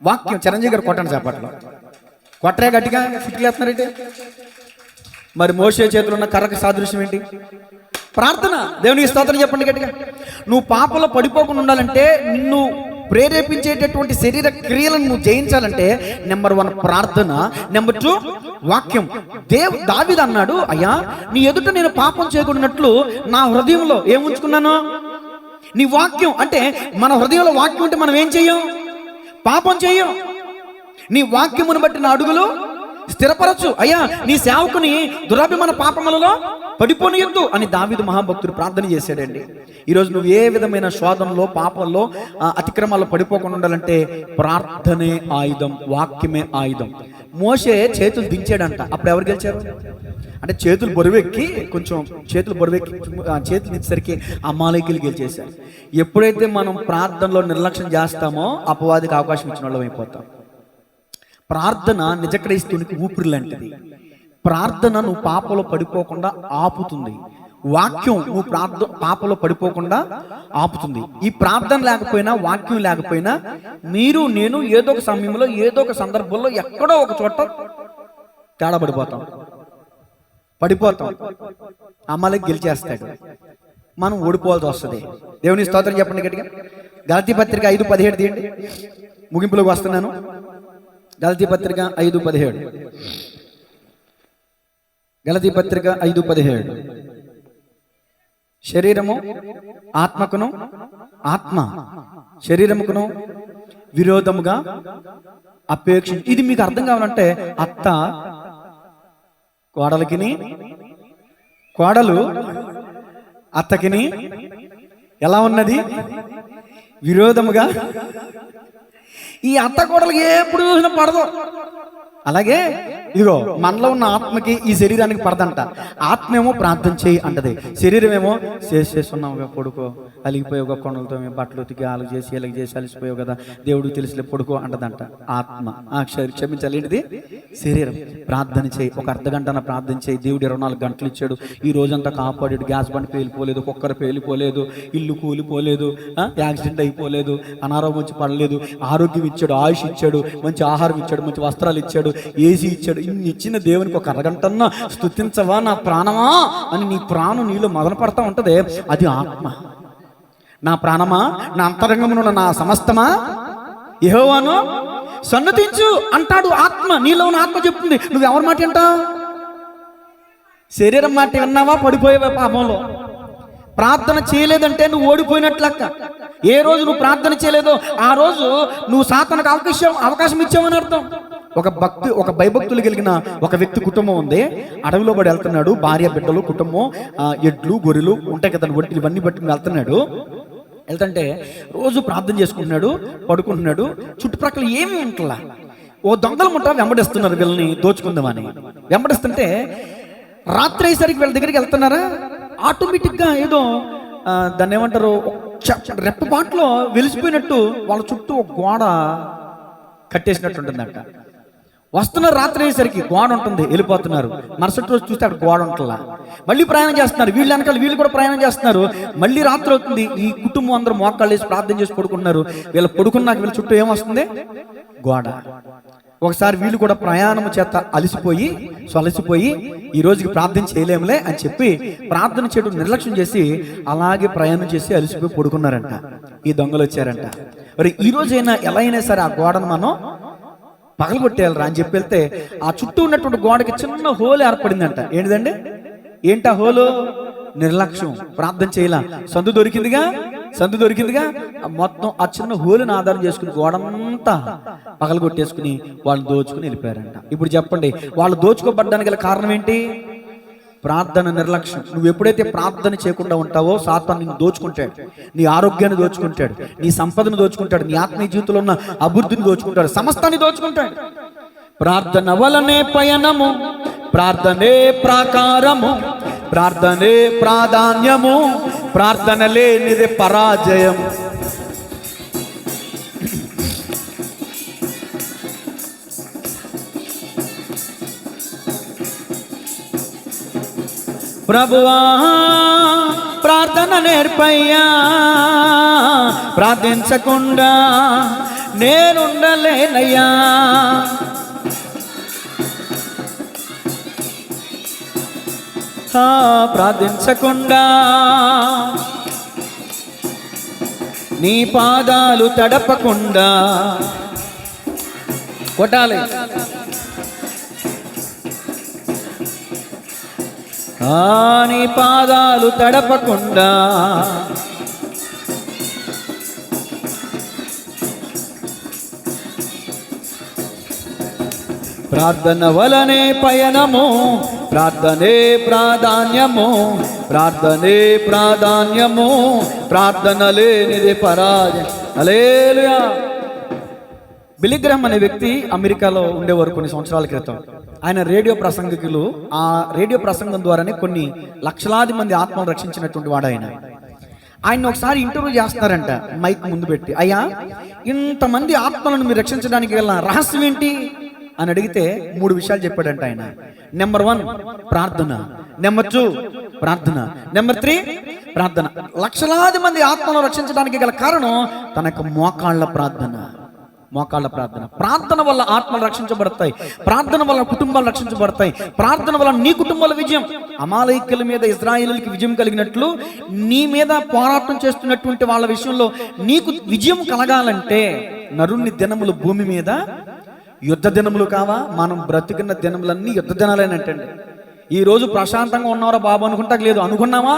వాక్యం. చిరంజీవి గారు కొట్టండి చేపట్లో, కొట్టరే గట్టిగా ఫిట్లు వేస్తున్నారేంటి? మరి మోషే చేతులు ఉన్న కర్రకు సాదృశ్యం ఏంటి? ప్రార్థన. దేవునికి స్తోత్రం చెప్పండి గట్టిగా. నువ్వు పాపంలో పడిపోకుండా ఉండాలంటే, నిన్ను ప్రేరేపించేటటువంటి శరీర క్రియలను నువ్వు జయించాలంటే నెంబర్ 1 ప్రార్థన, నెంబర్ 2 వాక్యం. దావీదు అన్నాడు, అయ్యా నీ ఎదుట నేను పాపం చేయకున్నట్లు నా హృదయంలో ఏం ఉంచుకున్నాను? నీ వాక్యం. అంటే మన హృదయంలో వాక్యం ఉంటే మనం ఏం చెయ్యం? పాపం చెయ్యం. నీ వాక్యమును బట్టి నా అడుగులు స్థిరపరచు. అయ్యా నీ సేవకుని దురాభిమాన పాపములలో పడిపోనియొద్దు అని దావీదు మహాభక్తుడు ప్రార్థన చేశాడండి. ఈరోజు నువ్వు ఏ విధమైన శోధనలో, పాపంలో, అతిక్రమాల్లో పడిపోకుండా ఉండాలంటే ప్రార్థనే ఆయుధం, వాక్యమే ఆయుధం. మోషే చేతులు దించాడంట. అప్పుడు ఎవరు గెలిచారు? అంటే చేతులు బరువెక్కి చేతులు ఇచ్చేసరికి అమాలేకీయులు గెలిచేశారు. ఎప్పుడైతే మనం ప్రార్థనలో నిర్లక్ష్యం చేస్తామో అపవాదికి అవకాశం ఇచ్చిన వాళ్ళం అయిపోతాం. ప్రార్థన నిజ క్రైస్తవునికి ఊపిరి లాంటిది. ప్రార్థన నువ్వు పాపంలో పడిపోకుండా ఆపుతుంది. వాక్యం నువ్వు పాపంలో పడిపోకుండా ఆపుతుంది. ఈ ప్రార్థన లేకపోయినా, వాక్యం లేకపోయినా మీరు నేను ఏదో ఒక సమయంలో, ఏదో ఒక సందర్భంలో, ఎక్కడో ఒక చోట తేడా పడిపోతాం. అమలకి గెలిచేస్తాడు, మనం ఓడిపోవాల్సి వస్తుంది. దేవుని స్తోత్రం చెప్పండి గట్టిగా. గలతీ పత్రిక 5:17 తీయండి. ముగింపులోకి వస్తున్నాను. గలతీ పత్రిక 5:17. గలతీ పత్రిక 5:17. శరీరము ఆత్మకును, ఆత్మ శరీరముకును విరోధముగా అపేక్ష. ఇది మీకు అర్థం కావాలంటే అత్త కోడలికిని, కోడలు అత్తకిని ఎలా ఉన్నది? విరోధముగా. ఈ అత్త కోడలకి ఎప్పుడు చూసినా పడదు. అలాగే ఇదిగో మనలో ఉన్న ఆత్మకి ఈ శరీరానికి పడదంట. ఆత్మ ఏమో ప్రార్థన చేయి అంటది, శరీరం ఏమో చేస్తున్నావు పడుకో, అలిగిపోయావు, కొండలతో బట్టలు ఉతికి ఆలు చేసి ఎలాగ చేసి అలిసిపోయావు కదా, దేవుడికి తెలిసిలే పడుకో అంటదంట ఆత్మ. క్షమించాలి, ఏంటిది? శరీరం. ప్రార్థన చేయి, ఒక అర్ధగంట ప్రార్థన చేయి. దేవుడు 24 గంటలు ఇచ్చాడు, ఈ రోజంతా కాపాడాడు. గ్యాస్ బండ్ పేలిపోలేదు, కుక్కర్ పేలిపోలేదు, ఇల్లు కూలిపోలేదు, యాక్సిడెంట్ అయిపోలేదు, అనారోగ్యం వచ్చి పడలేదు, ఆరోగ్యం ఇచ్చాడు, ఆయుష్ ఇచ్చాడు, మంచి ఆహారం ఇచ్చాడు, మంచి వస్త్రాలు ఇచ్చాడు, ఏసీ ఇచ్చాడు. ఇన్ని ఇచ్చిన దేవునికి ఒక అరగంటన్నా స్తుతించవా నా ప్రాణమా అని నీ ప్రాణం నీలో మొదలు పడతా ఉంటది. అది ఆత్మ. నా ప్రాణమా, నా అంతరంగమున నా సమస్తమా యెహోవాను సన్నుతించు అంటాడు ఆత్మ. నీలో ఉన్న ఆత్మ చెప్తుంది. నువ్వు ఎవరి మాట వింటావు? శరీరం మాట విన్నావా? పడిపోయేవా పాపంలో. ప్రార్థన చేయలేదంటే నువ్వు ఓడిపోయినట్లక్క. ఏ రోజు నువ్వు ప్రార్థన చేయలేదో ఆ రోజు నువ్వు సాతానుకు అవకాశం ఇచ్చావని అర్థం. ఒక భయభక్తులు కలిగిన ఒక వ్యక్తి కుటుంబం ఉంది. అడవిలో పడి వెళ్తున్నాడు, భార్య బిడ్డలు కుటుంబం, ఎడ్లు గొర్రెలు ఉంటాయి కదా, ఇవన్నీ బట్టి వెళ్తున్నాడు. వెళ్తుంటే రోజు ప్రార్థన చేసుకుంటున్నాడు, పడుకుంటున్నాడు. చుట్టుప్రక్కల ఏమీ ఉంటలా. ఓ దొంగల ముఠ వెంబడిస్తున్నారు వీళ్ళని దోచుకుందామని. వెంబడిస్తుంటే రాత్రి అయ్యేసరికి వీళ్ళ దగ్గరికి వెళ్తున్నారా, ఆటోమేటిక్గా ఏదో దాన్ని ఏమంటారు, రెప్పపాట్లో వెలిసిపోయినట్టు వాళ్ళ చుట్టూ ఒక గోడ కట్టేసినట్టు ఉంటుందంట. వస్తున్నారు, రాత్రి అయ్యేసరికి గోడ ఉంటుంది, వెళ్ళిపోతున్నారు. మరుసటి రోజు చూస్తే అక్కడ గోడ ఉంటుందా. మళ్ళీ ప్రయాణం చేస్తున్నారు, వీళ్ళు వెనకాల వీళ్ళు కూడా ప్రయాణం చేస్తున్నారు. మళ్ళీ రాత్రి అవుతుంది. ఈ కుటుంబం అందరూ మోకాళ్ళు వేసి ప్రార్థన చేసి పడుకుంటున్నారు. వీళ్ళు పడుకున్నాక వీళ్ళ చుట్టూ ఏమొస్తుంది? గోడ. ఒకసారి వీళ్ళు కూడా ప్రయాణం చేత అలసిపోయి ఈ రోజుకి ప్రార్థన చేయలేములే అని చెప్పి ప్రార్థన చేయడం నిర్లక్ష్యం చేసి అలాగే ప్రయాణం చేసి అలసిపోయి పడుకున్నారంట. ఈ దొంగలు వచ్చారంట. మరి ఈ రోజైనా ఎలా అయినా సరే ఆ గోడను మనం పగలగొట్టేయాలరా అని చెప్పి వెళ్తే ఆ చుట్టూ ఉన్నటువంటి గోడకి చిన్న హోల్ ఏర్పడిందంట. ఏంటిదండి? ఏంటి ఆ హోలు? నిర్లక్ష్యం. ప్రార్థన చేయాల. సందు దొరికిందిగా మొత్తం ఆ చిన్న హోలుని ఆధారం చేసుకుని గోడంతా పగలగొట్టేసుకుని వాళ్ళు దోచుకుని వెళ్ళిపోయారంట. ఇప్పుడు చెప్పండి, వాళ్ళు దోచుకోబడ్డానికి గల కారణం ఏంటి? ప్రార్థన నిర్లక్ష్యం. నువ్వు ఎప్పుడైతే ప్రార్థన చేయకుండా ఉంటావో సాతాను నిన్ను దోచుకుంటాడు. నీ ఆరోగ్యాన్ని దోచుకుంటాడు, నీ సంపదను దోచుకుంటాడు, నీ ఆత్మీయ జీవితంలో ఉన్న అభివృద్ధిని దోచుకుంటాడు, సమస్తాన్ని దోచుకుంటాడు. ప్రార్థన వలనే పయనము, ప్రార్థనే ప్రాకారము, ప్రార్థనే ప్రాధాన్యము, ప్రార్థన లేనిదే పరాజయం. ప్రభువా ప్రార్థన నేర్పయ్యా, ప్రార్థించకుండా నేనుండలేనయ్యా. ప్రార్థించకుండా నీ పాదాలు తడపకుండా కొట్టాలి. నీ పాదాలు తడపకుండా ప్రార్థన వలనే పయనము, ప్రార్థనే ప్రాధాన్యము, ప్రార్థనే ప్రాధాన్యము, ప్రార్థన లేనిది పరాజయం. హల్లెలూయా. బిల్లీ గ్రాహం అనే వ్యక్తి అమెరికాలో ఉండేవారు కొన్ని సంవత్సరాల క్రితం. ఆయన రేడియో ప్రసంగికులు. ఆ రేడియో ప్రసంగం ద్వారానే కొన్ని లక్షలాది మంది ఆత్మలు రక్షించినటువంటి వాడు ఆయన ఒకసారి ఇంటర్వ్యూ చేస్తున్నారంట మైక్ ముందు పెట్టి. అయ్యా, ఇంతమంది ఆత్మలను మీరు రక్షించడానికి గల రహస్యం ఏంటి అని అడిగితే 3 విషయాలు చెప్పాడంట ఆయన. నెంబర్ 1 ప్రార్థన, నెంబర్ 2 ప్రార్థన, నెంబర్ 3 ప్రార్థన. లక్షలాది మంది ఆత్మలను రక్షించడానికి గల కారణం తన యొక్క మోకాళ్ళ ప్రార్థన. ప్రార్థన వల్ల ఆత్మలు రక్షించబడతాయి, ప్రార్థన వల్ల కుటుంబాలు రక్షించబడతాయి, ప్రార్థన వల్ల నీ కుటుంబాల విజయం. అమాలేకీయుల మీద ఇశ్రాయేలుకి విజయం కలిగినట్లు నీ మీద పోరాటం చేస్తున్నటువంటి వాళ్ళ విషయంలో నీకు విజయం కలగాలంటే నరుని దినములు భూమి మీద యుద్ధ దినములు కావా? మనం బ్రతికిన దినములన్నీ యుద్ధ దినాలేనంటండి. ఈ రోజు ప్రశాంతంగా ఉన్నారా బాబు అనుకుంటా లేదు, అనుకున్నావా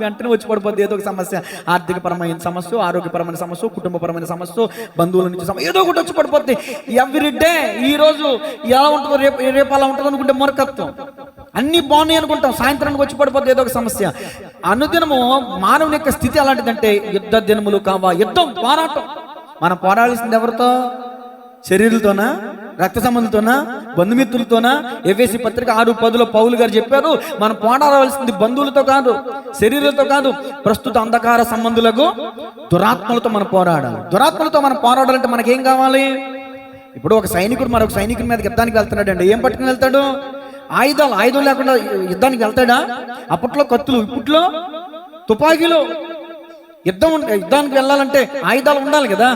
వెంటనే వచ్చి పడిపోద్ది ఏదో ఒక సమస్య. ఆర్థికపరమైన సమస్య, ఆరోగ్యపరమైన సమస్య, కుటుంబపరమైన సమస్య, బంధువుల నుంచి సమస్య, ఏదో ఒకటి వచ్చి పడిపోద్ది. ఎవ్రీ డే ఈ రోజు ఎలా ఉంటుందో రేపు అలా ఉంటుందో అనుకుంటే మూర్ఖత్వం. అన్ని బాగున్నాయి అనుకుంటాం, సాయంత్రానికి వచ్చి పడిపోద్ది ఏదో ఒక సమస్య. అనుదినము మానవుని యొక్క స్థితి అలాంటిదంటే యుద్ధ దినములు కావా? యుద్ధం, పోరాటం. మనం పోరాడాల్సింది ఎవరితో? శరీరులతోనా, రక్త సంబంధులతోనా, బంధుమిత్రులతోనా? ఎఫెసీ పత్రిక 6:10 పౌలు గారు చెప్పారు, మనం పోరాడవలసింది బంధువులతో కాదు, శరీరాలతో కాదు, ప్రస్తుత అంధకార సంబంధులకు దురాత్మలతో మనం పోరాడాలి. దురాత్మలతో మనం పోరాడాలంటే మనకేం కావాలి? ఇప్పుడు ఒక సైనికుడు మరొక సైనికుడి మీదకి యుద్ధానికి వెళ్తున్నాడు అండి, ఏం పట్టుకుని వెళ్తాడు? ఆయుధం లేకుండా యుద్ధానికి వెళ్తాడా? అప్పట్లో కత్తులు, ఇప్పట్లో తుపాకీలు. యుద్ధానికి వెళ్ళాలంటే ఆయుధాలు ఉండాలి కదా.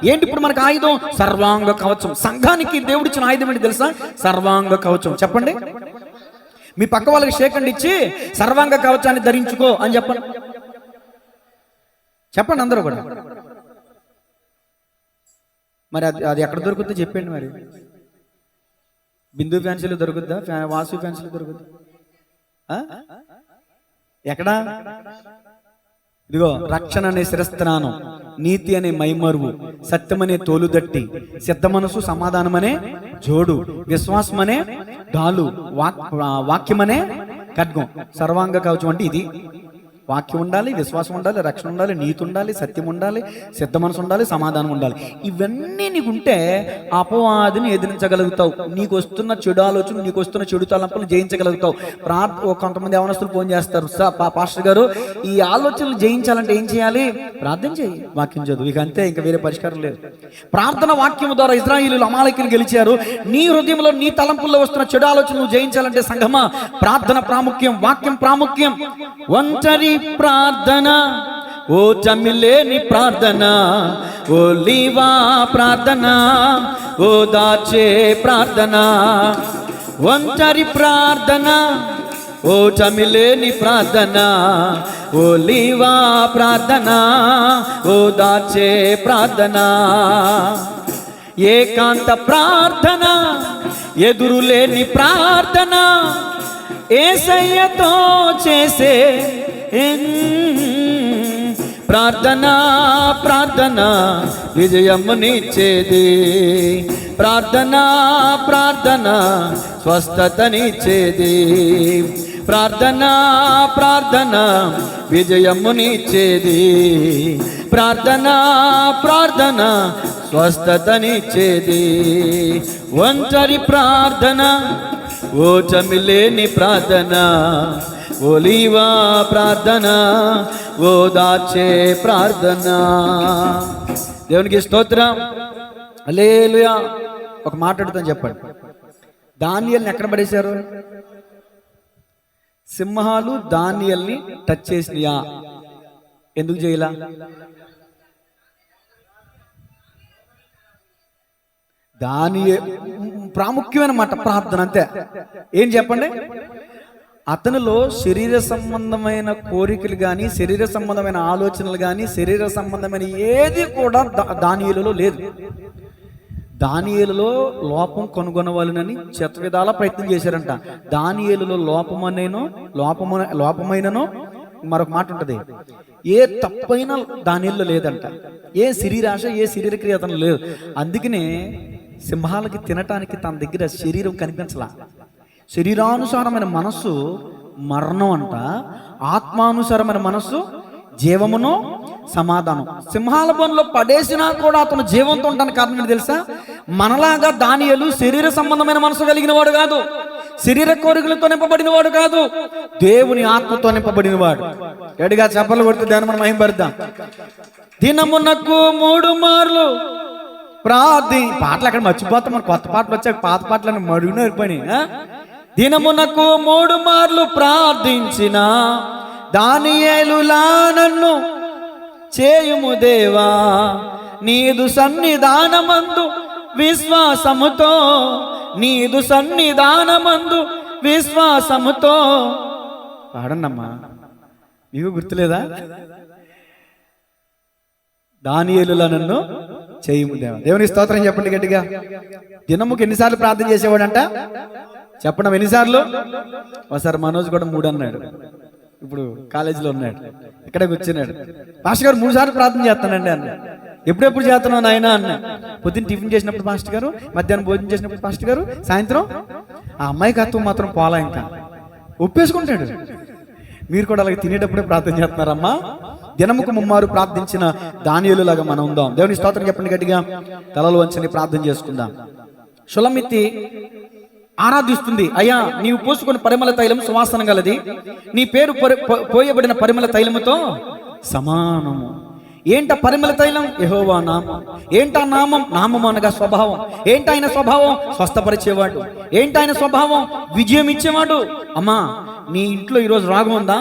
ఏంటి ఇప్పుడు మనకు ఆయుధం? సర్వాంగ కవచం. సంఘానికి దేవుడిచ్చిన ఆయుధం ఏంటి తెలుసా? సర్వాంగ కవచం. చెప్పండి, మీ పక్క వాళ్ళకి షేకండి ఇచ్చి సర్వాంగ కవచాన్ని ధరించుకో అని చెప్పండి. చెప్పండి అందరూ కూడా. మరి అది ఎక్కడ దొరుకుతుందో చెప్పండి. మరి బిందు ఫ్యాన్సీలు దొరుకుద్దా? వాసు ఫ్యాన్సీలు దొరుకుద్దా? ఎక్కడా? ఇదిగో, రక్షణ అనే శిరస్త్రానం, నీతి అనే మైమరువు, సత్యమనే తోలుదట్టి, సిద్ధ మనసు సమాధానమనే జోడు, విశ్వాసమనే డాలు, వాక్యమనే ఖడ్గం. సర్వాంగ కవచం అంటే ఇది. వాక్యం ఉండాలి, విశ్వాసం ఉండాలి, రక్షణ ఉండాలి, నీతి ఉండాలి, సత్యం ఉండాలి, సిద్ధ మనసు ఉండాలి, సమాధానం ఉండాలి. ఇవన్నీ నీకుంటే అపవాదిని ఎదిరించగలుగుతావు. నీకు వస్తున్న చెడు ఆలోచన, నీకు వస్తున్న చెడు తలంపులు జయించగలుగుతావు. కొంతమంది యవనస్తులు ఫోన్ చేస్తారు, పాస్టర్ గారు ఈ ఆలోచనలు జయించాలంటే ఏం చేయాలి? ప్రార్థన చేయి, వాక్యం చదువు, ఇక అంతే, ఇంకా వేరే పరిష్కారం లేదు. ప్రార్థన వాక్యం ద్వారా ఇశ్రాయేలీయులు అమాలేకీయులను గెలిచారు. నీ హృదయంలో, నీ తలంపుల్లో వస్తున్న చెడు ఆలోచనలు జయించాలంటే సంగమా, ప్రార్థన ప్రాముఖ్యం, వాక్యం ప్రాముఖ్యం. ఒంటరి ప్రార్థన, ఓ చమిలేని ప్రార్థన, ఓ లీవా ప్రార్థన, ఓ దాచే ప్రార్థన. ఒంటరి ప్రార్థన, ఓ చమిలేని ప్రార్థన, ఓ లీవా ప్రార్థన, ఓ దాచే ప్రార్థన. ఏకాంత ప్రార్థన, ఎదురులేని ప్రార్థన, యేసయ్యతో చేసే ప్రార్థన. ప్రార్థన విజయమునిచ్చేది, ప్రార్థన ప్రార్థన స్వస్థతనిచ్చేది, ప్రార్థన ప్రార్థన విజయమునిచ్చేది, ప్రార్థన ప్రార్థన స్వస్థతనిచ్చేది. ఒంటరి ప్రార్థన, ఓ చమిలేని ప్రార్థన, ఓ లీవా ప్రార్థన, ఓ దాచే ప్రార్థన. దేవునికి స్తోత్రం, హల్లెలూయా. ఒక మాట అడుగుతాను, చెప్పండి. దానియేలుని ఎక్కడ పడేశారు? సింహాలు దానియేలుని టచ్ చేసినాయా? ఎందుకు చేయలా? ప్రాముఖ్యమైన మాట ప్రార్థన, అంతే. ఏం చెప్పండి? అతనిలో శరీర సంబంధమైన కోరికలు కానీ, శరీర సంబంధమైన ఆలోచనలు కానీ, శరీర సంబంధమైన ఏది కూడా దానియేలులో లేదు. దానియేలులో లోపం కనుగొనవాలని శతవిధాల ప్రయత్నం చేశారంట. దానియేలులో లోపమైనను మరొక మాట ఉంటుంది, ఏ తప్పైనా దానియేలులో లేదంట. ఏ శరీరాశ, ఏ శరీర క్రియ అతను లేదు. అందుకనే సింహాలకి తినటానికి తన దగ్గర శరీరం కనిపించలా. శరీరానుసారమైన మనస్సు మరణం అంట, ఆత్మానుసారమైన మనస్సు జీవమును సమాధానం. సింహాల బొన్లో పడేసినా కూడా అతను జీవంతో ఉండడానికి కారణం ఏంటి తెలుసా? మనలాగా దానియేలు శరీర సంబంధమైన మనసు కలిగిన వాడు కాదు, శరీర కోరికలతో నింపబడిన వాడు కాదు, దేవుని ఆత్మతో నింపబడిన వాడు. గట్టిగా చెప్పలు కొడితే దాన్ని మనం మహిమపడదాం. దినమునకు 3 మార్లు పాటలు అక్కడ మర్చిపోతాం, మన కొత్త పాటలు వచ్చాక పాత పాటలను మరుగున పని. దినమునకు 3 మార్లు ప్రార్థించిన దానియేలులా నన్ను చేయుము దేవా, నీదు సన్నిధానమందు విశ్వాసముతో, నీదు సన్నిధానమందు విశ్వాసముతో. పాడండమ్మా, మీకు గుర్తులేదా? దానియేలులా నన్ను చేయము దేవా. దేవుని స్తోత్రం చెప్పండి గట్టిగా. దినముకి ఎన్నిసార్లు ప్రార్థన చేసేవాడంట చెప్పడం? ఎన్నిసార్లు? ఒకసారి మనోజ్ కూడా 3 అన్నాడు. ఇప్పుడు కాలేజీలో ఉన్నాడు, ఇక్కడే కూర్చున్నాడు. పాస్టర్ గారు 3 సార్లు ప్రార్థన చేస్తానండి అన్న. ఎప్పుడెప్పుడు చేస్తున్నావు నాయన అన్న. పొద్దున్న టిఫిన్ చేసినప్పుడు పాస్టర్ గారు, మధ్యాహ్నం భోజనం చేసినప్పుడు పాస్టర్ గారు, సాయంత్రం ఆ అమ్మాయి కత్వం మాత్రం పోలా ఇంకా ఒప్పేసుకుంటాడు. మీరు కూడా అలాగే తినేటప్పుడే ప్రార్థన చేస్తున్నారమ్మా. దినముకు 3 మారు ప్రార్థించిన దానియేలులాగా మనం ఉందాం. దేవుని స్తోత్రం చెప్పండి గట్టిగా. తలలు వంచని ప్రార్థన చేసుకుందాం. షులమిత్తి ఆరాధిస్తుంది. అయ్యా, నీవు పోసుకున్న పరిమళ తైలం సువాసన గలది, నీ పేరు పోయబడిన పరిమళ తైలముతో సమానము. ఏంట పరిమళ తైలం? యెహోవా నామం. ఏంటా నామం? నామం అనగా స్వభావం. ఏంటైన స్వభావం? స్వస్థపరిచేవాడు. ఏంటైన స్వభావం? విజయం ఇచ్చేవాడు. అమ్మా, నీ ఇంట్లో ఈరోజు రోగం ఉందా?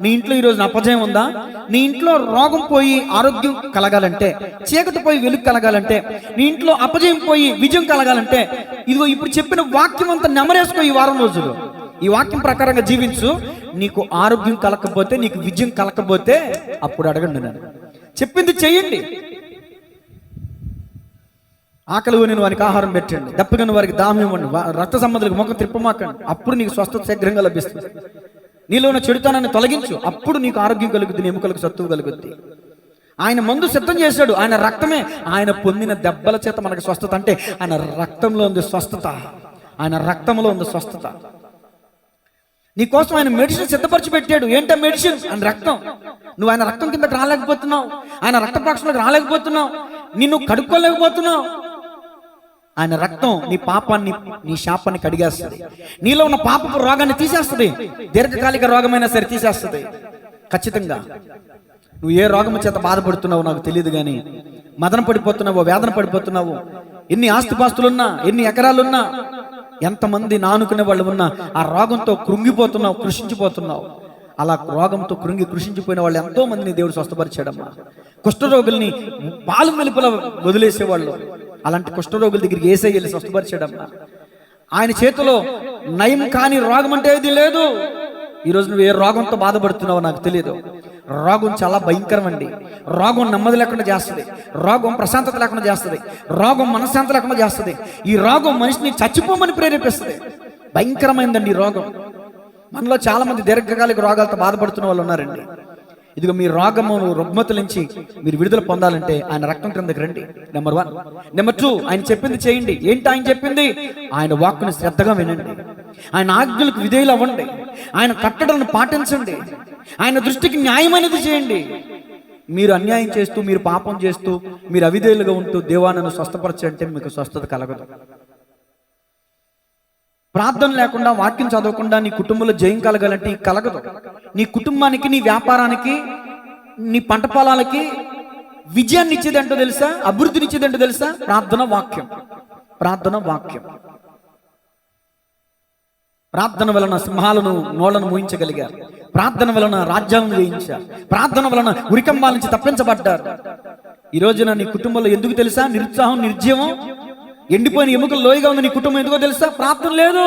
నీ ఇంట్లో ఈరోజు అపజయం ఉందా? నీ ఇంట్లో రోగం పోయి ఆరోగ్యం కలగాలంటే, చీకటి పోయి వెలుగు కలగాలంటే, నీ ఇంట్లో అపజయం పోయి విజయం కలగాలంటే, ఇదిగో ఇప్పుడు చెప్పిన వాక్యం అంతా నెమరేసుకో. ఈ వారం రోజులు ఈ వాక్యం ప్రకారంగా జీవించు. నీకు ఆరోగ్యం కలకపోతే, నీకు విజయం కలకపోతే అప్పుడు అడగండి, నేను చెప్పింది చెయ్యండి. ఆకలి కొని వారికి ఆహారం పెట్టండి, దప్పగని వారికి దాహం ఇవ్వండి, రక్త సంబంధులకు ముఖం తిప్పమాకండి. అప్పుడు నీకు స్వస్థత శీఘ్రంగా లభిస్తుంది. నీలో ఉన్న చెడుతనాన్ని తొలగించు, అప్పుడు నీకు ఆరోగ్యం కలుగుతుంది, ఎముకలకు సత్తువు కలుగుద్ది. ఆయన మందు సిద్ధం చేశాడు. ఆయన రక్తమే, ఆయన పొందిన దెబ్బల చేత మనకు స్వస్థత. అంటే ఆయన రక్తంలో ఉంది స్వస్థత. ఆయన రక్తంలో ఉంది స్వస్థత. నీకోసం ఆయన మెడిసిన్ సిద్ధపరిచి పెట్టాడు. ఏంటో మెడిసిన్? ఆయన రక్తం. నువ్వు ఆయన రక్తం కిందకి రాలేకపోతున్నావు, ఆయన రక్త ప్రోక్షణకు రాలేకపోతున్నావు, నిన్ను కడుక్కోలేకపోతున్నావు. ఆయన రక్తం నీ పాపాన్ని, నీ శాపాన్ని కడిగేస్తుంది. నీలో ఉన్న పాపపు రోగాన్ని తీసేస్తుంది. దీర్ఘకాలిక రోగమైనా సరే తీసేస్తుంది ఖచ్చితంగా. నువ్వు ఏ రోగం చేత బాధపడుతున్నావో నాకు తెలియదు, కానీ మదన పడిపోతున్నావో, వేదన పడిపోతున్నావో, ఎన్ని ఆస్తిపాస్తులున్నా, ఎన్ని ఎకరాలున్నా, ఎంతమంది నానుకునే వాళ్ళు ఉన్నా, ఆ రోగంతో కృంగిపోతున్నావు, కృషించిపోతున్నావు. అలా రోగంతో కృషించిపోయిన వాళ్ళు ఎంతో మందిని దేవుడు స్వస్థపరిచాడమ్మా. కుష్ఠరోగుల్ని పాలు మెలుపుల వదిలేసేవాళ్ళు, అలాంటి కుష్ఠరోగుల దగ్గరికి యేసయ్య వెళ్ళి స్వస్థపరిచాడమ్మా. ఆయన చేతిలో నయం కాని రోగం అంటే ఏది లేదు. ఈరోజు నువ్వు ఏ రోగంతో బాధపడుతున్నావో నాకు తెలియదు. రోగం చాలా భయంకరం అండి. రోగం నెమ్మది లేకుండా చేస్తుంది, రోగం ప్రశాంతత లేకుండా చేస్తుంది, రోగం మనశ్శాంతి లేకుండా చేస్తుంది. ఈ రోగం మనిషిని చచ్చిపోమని ప్రేరేపిస్తుంది. భయంకరమైందండి ఈ రోగం. మనలో చాలా మంది దీర్ఘకాలిక రోగాలతో బాధపడుతున్న వాళ్ళు ఉన్నారండి. ఇదిగో మీ రోగము రుగ్మతల నుంచి మీరు విడుదల పొందాలంటే ఆయన రక్తం క్రిందకి రండి. నెంబర్ 1. నెంబర్ 2, ఆయన చెప్పింది చేయండి. ఏంటి ఆయన చెప్పింది? ఆయన వాక్కుని శ్రద్ధగా వినండి, ఆయన ఆజ్ఞలకు విధేయులు అవ్వండి, ఆయన కట్టడలను పాటించండి, ఆయన దృష్టికి న్యాయమైనది చేయండి. మీరు అన్యాయం చేస్తూ, మీరు పాపం చేస్తూ, మీరు అవిధేయులుగా ఉంటూ దేవా నన్ను స్వస్థపరచంటే మీకు స్వస్థత కలగదు. ప్రార్థన లేకుండా, వాక్యం చదవకుండా నీ కుటుంబంలో జయం కలగాలంటే కలగదు. నీ కుటుంబానికి, నీ వ్యాపారానికి, నీ పంట పొలాలకి విజయాన్ని ఇచ్చేదంటో తెలుసా? అభివృద్ధిని ఇచ్చేదంటో తెలుసా? ప్రార్థన, వాక్యం. ప్రార్థన, వాక్యం. ప్రార్థన వలన సింహాలను నోళ్లను మూయించగలిగారు. ప్రార్థన వలన రాజ్యాలను జయించారు. ప్రార్థన వలన ఉరికంబాల నుంచి తప్పించబడ్డారు. ఈ రోజున నీ కుటుంబంలో ఎందుకు తెలుసా? నిరుత్సాహం, నిర్జీవం, ఎండిపోయిన ఎముకలు లోయగా ఉంది నీ కుటుంబం. ఎందుకో తెలుసా? ప్రార్థన లేదు.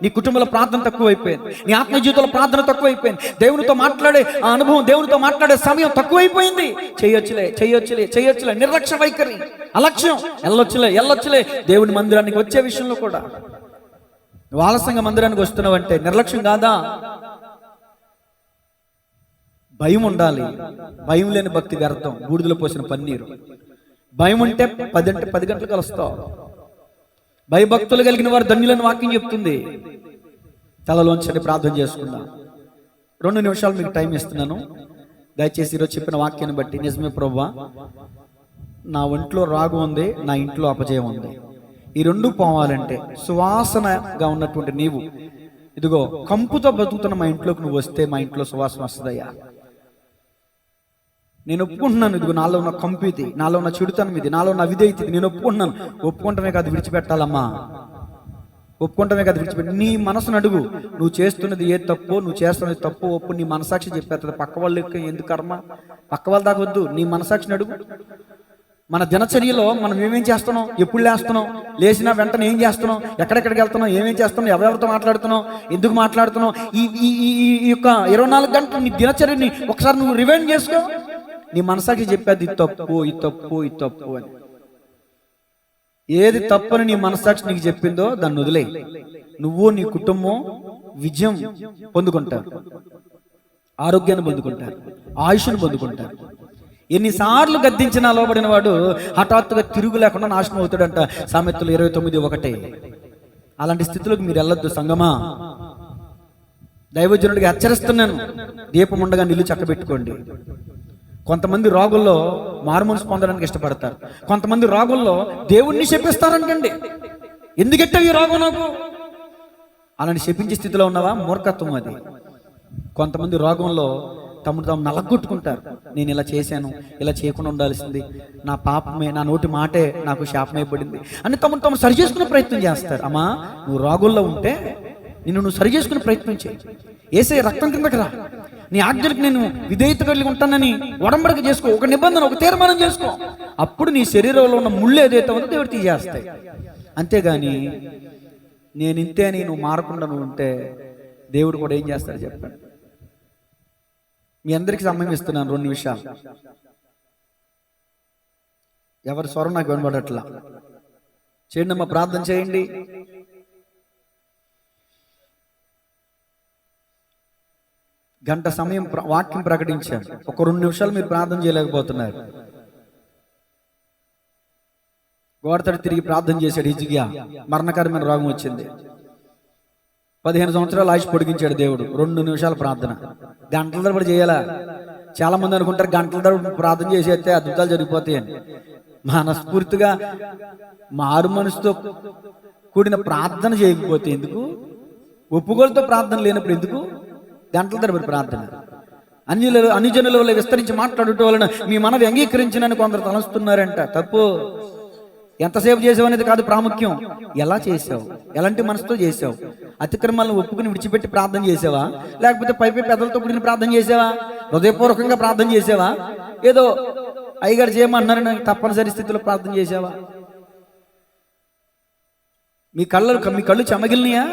నీ కుటుంబంలో ప్రార్థన తక్కువైపోయింది, నీ ఆత్మ జీవితంలో ప్రార్థన తక్కువైపోయింది, దేవునితో మాట్లాడే ఆ అనుభవం, దేవునితో మాట్లాడే సమయం తక్కువైపోయింది. చేయొచ్చులే నిర్లక్ష్య వైఖరి, అలక్ష్యం. ఎల్లొచ్చులే దేవుని మందిరానికి వచ్చే విషయంలో కూడా నువ్వు ఆలస్యంగా మందిరానికి వస్తున్నావంటే నిర్లక్ష్యం కాదా? భయం ఉండాలి. భయం లేని భక్తి వ్యర్థం, బూడిదలో పోసిన పన్నీరు. భయం ఉంటే 10 గంటలకు కలుస్తావు. భయభక్తులు కలిగిన వారు ధన్యులను వాక్యం చెప్తుంది. తలలోంచి ప్రార్థన చేసుకుందాం. 2 నిమిషాలు మీకు టైం ఇస్తున్నాను. దయచేసి ఈరోజు చెప్పిన వాక్యాన్ని బట్టి, నిజమే ప్రభువా, నా ఒంట్లో రాగు ఉంది, నా ఇంట్లో అపజయం ఉంది, ఈ 2 పోవాలంటే సువాసనగా ఉన్నటువంటి నీవు, ఇదిగో కంపుతో బతుకుతున్న మా ఇంట్లోకి నువ్వు వస్తే మా ఇంట్లో సువాసన వస్తుందయ్యా. నేను ఒప్పుకుంటున్నాను. ఇదిగో నాలో ఉన్న కంపు ఇది, నాలో ఉన్న చెడుతనం ఇది, నాలో ఉన్న అవిధేయత ఇది, నేను ఒప్పుకుంటున్నాను. ఒప్పుకుంటమే కాదు విడిచిపెట్టాలమ్మా. ఒప్పుకుంటమే కాదు విడిచిపెట్టి నీ మనసును అడుగు. నువ్వు చేస్తున్నది ఏ తప్పు, నువ్వు చేస్తున్నది తప్పు ఒప్పు. నీ మనసాక్షి చెప్పేస్తుంది. పక్క వాళ్ళకి ఎందుకు కర్మ? పక్క వాళ్ళ దాకా వద్దు, నీ మనసాక్షిని అడుగు. మన దినచర్యలో మనం ఏమేం చేస్తున్నాం, ఎప్పుడు లేస్తున్నాం, లేచినా వెంటనే ఏం చేస్తున్నాం, ఎక్కడెక్కడికి వెళ్తున్నాం, ఏమేం చేస్తున్నాం, ఎవరెవరితో మాట్లాడుతున్నాం, ఎందుకు మాట్లాడుతున్నాం, ఈ యొక్క 24 గంటలు నీ దినచర్యని ఒకసారి నువ్వు రివైండ్ చేసుకో. నీ మనసాకి చెప్పేది ఇది తప్పు, ఇది తప్పు, ఇది తప్పు అని. ఏది తప్పని నీ మనస్సాక్షి నీకు చెప్పిందో దాన్ని వదిలే. నువ్వు నీ కుటుంబం విజయం పొందుకుంటారు, ఆరోగ్యాన్ని పొందుకుంటారు, ఆయుష్ను పొందుకుంటారు. ఎన్నిసార్లు గద్దించినా లోబడిన వాడు హఠాత్తుగా తిరుగు లేకుండా నాశనం అవుతాడంట. సామెతలు 29:1. అలాంటి స్థితిలోకి మీరు వెళ్ళొద్దు సంగమా. దైవజనుడిగా హెచ్చరిస్తున్నాను, దీపం ఉండగా నిల్లు చక్కబెట్టుకోండి. కొంతమంది రోగుల్లో మారుమనసు పొందడానికి ఇష్టపడతారు, కొంతమంది రోగుల్లో దేవుణ్ణి శపిస్తారంటండి. ఎందుకెట్టావు ఈ రోగం నాకు? అలాంటి శపించే స్థితిలో ఉన్నావా? మూర్ఖత్వం అది. కొంతమంది రోగంలో తమను తాము నలగొట్టుకుంటారు. నేను ఇలా చేశాను, ఇలా చేయకుండా ఉండాల్సింది, నా పాపమే, నా నోటి మాటే నాకు శాపమైపడింది అని తమను తాము సరి చేసుకునే ప్రయత్నం చేస్తారు. అమ్మా, నువ్వు రోగుల్లో ఉంటే నువ్వు సరి చేసుకునే ప్రయత్నం చేయి. యేసయ్య రక్తం కిందకి రా, నీ ఆజ్ఞలకు నేను విధేయత కలిగి ఉంటానని ఒడంబడిక చేసుకో, ఒక నిబంధన, ఒక తీర్మానం చేసుకో. అప్పుడు నీ శరీరంలో ఉన్న ముళ్ళు ఏదైతే ఉందో దేవుడు తీసేస్తాయి. అంతేగాని నేను ఇంతే అని నువ్వు మారకుండా నువ్వు ఉంటే దేవుడు కూడా ఏం చేస్తాడు చెప్పండి. మీ అందరికీ సమయం ఇస్తున్నాను 2 నిమిషాలు. ఎవరి స్వరం నాకు వినబడట్లా. చేయండి అమ్మా, ప్రార్థన చేయండి. గంట సమయం వాక్యం ప్రకటించాను, ఒక 2 నిమిషాలు మీరు ప్రార్థన చేయలేకపోతున్నారు. గోడతడి తిరిగి ప్రార్థన చేశాడు హిజ్కియా, మరణకరమైన రోగం వచ్చింది. 15 సంవత్సరాలు ఆయుష్ పొడిగించాడు దేవుడు. 2 నిమిషాల ప్రార్థన గంటల తరబడి చేయాలా? చాలా మంది అనుకుంటారు గంటల తరబడి ప్రార్థన చేసేస్తే అద్భుతాలు జరిగిపోతాయని. మనస్ఫూర్తిగా మారు మనసుతో కూడిన ప్రార్థన చేయకపోతే ఎందుకు? ఒప్పుకోలతో ప్రార్థన లేనప్పుడు ఎందుకు గంటల తరబడి ప్రార్థన? అన్ని జనుల వల్ల విస్తరించి మాట్లాడటం వలన మీ మనవి అంగీకరించినని కొందరు తలస్తున్నారంట. తప్పు. ఎంతసేపు చేసావు అనేది కాదు ప్రాముఖ్యం, ఎలా చేసావు, ఎలాంటి మనసుతో చేసావు. అతిక్రమాలను ఒప్పుకుని విడిచిపెట్టి ప్రార్థన చేసావా, లేకపోతే పై పెద్దలతో కూడిన ప్రార్థన చేసావా, హృదయపూర్వకంగా ప్రార్థన చేసావా, ఏదో అయ్యగారు చేయమన్నారని తప్పనిసరి స్థితిలో ప్రార్థన చేసావా? మీ కళ్ళు చెమగిలినాయా?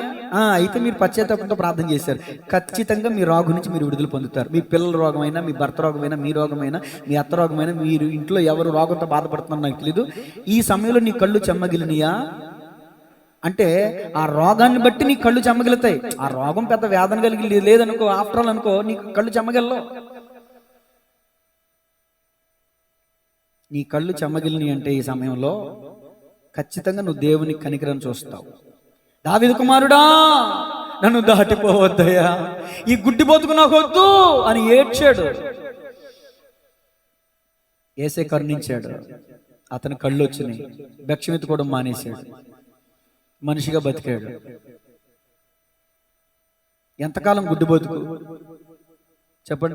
అయితే మీరు పశ్చాత్తాపంతో ప్రార్థన చేశారు. ఖచ్చితంగా మీ రోగం నుంచి మీరు విడుదల పొందుతారు. మీ పిల్లల రోగమైనా, మీ భర్త రోగమైనా, మీ రోగమైనా, మీ అత్త రోగమైనా, మీరు ఇంట్లో ఎవరు రోగంతో బాధపడుతున్నారో నాకు తెలీదు. ఈ సమయంలో నీ కళ్ళు చెమ్మగిలినాయా అంటే ఆ రోగాన్ని బట్టి నీ కళ్ళు చెమ్మగిలుతాయి. ఆ రోగం పెద్ద వేదన కలిగి లేదనుకో, ఆఫ్టర్ ఆల్ అనుకో, నీ కళ్ళు చెమ్మగిల్లవు. నీ కళ్ళు చెమ్మగిలిని అంటే ఈ సమయంలో ఖచ్చితంగా నువ్వు దేవుని కనికరం చూస్తావు. దావీదు కుమారుడా, నన్ను దాటిపోవద్దయ్యా, ఈ గుడ్డి బతుకు నాకు వద్దు అని ఏడ్చాడు. యేసే కరుణించాడు, అతని కళ్ళు వచ్చినాయి, భిక్షమెత్తుకోవడం మానేశాడు, మనిషిగా బతికాడు. ఎంతకాలం గుడ్డి బతుకు చెప్పండి?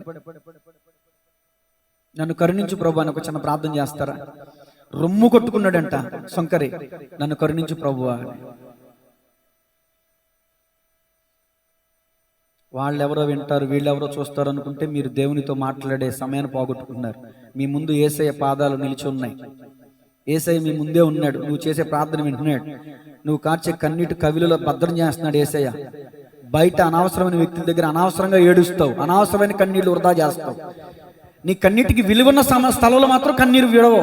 నన్ను కరుణించు ప్రభు అని ఒక చిన్న ప్రార్థన చేస్తారా? రొమ్ము కొట్టుకున్నాడంట శంకరి, నన్ను కరుణించు ప్రభువా అని. వాళ్ళెవరో వింటారు, వీళ్ళెవరో చూస్తారు అనుకుంటే మీరు దేవునితో మాట్లాడే సమయాన్ని పోగొట్టుకున్నారు. మీ ముందు యేసయ్య పాదాలు నిలిచి ఉన్నాయి. యేసయ్య మీ ముందే ఉన్నాడు, నువ్వు చేసే ప్రార్థన వింటున్నాడు. నువ్వు కార్చే కన్నీటి కవిలలో భద్రం చేస్తున్నాడు యేసయ్య. బయట అనవసరమైన వ్యక్తుల దగ్గర అనవసరంగా ఏడుస్తావు, అనవసరమైన కన్నీళ్లు వృధా చేస్తావు. నీ కన్నీటికి విలువన్న స్థలంలో మాత్రం కన్నీరు విడవు,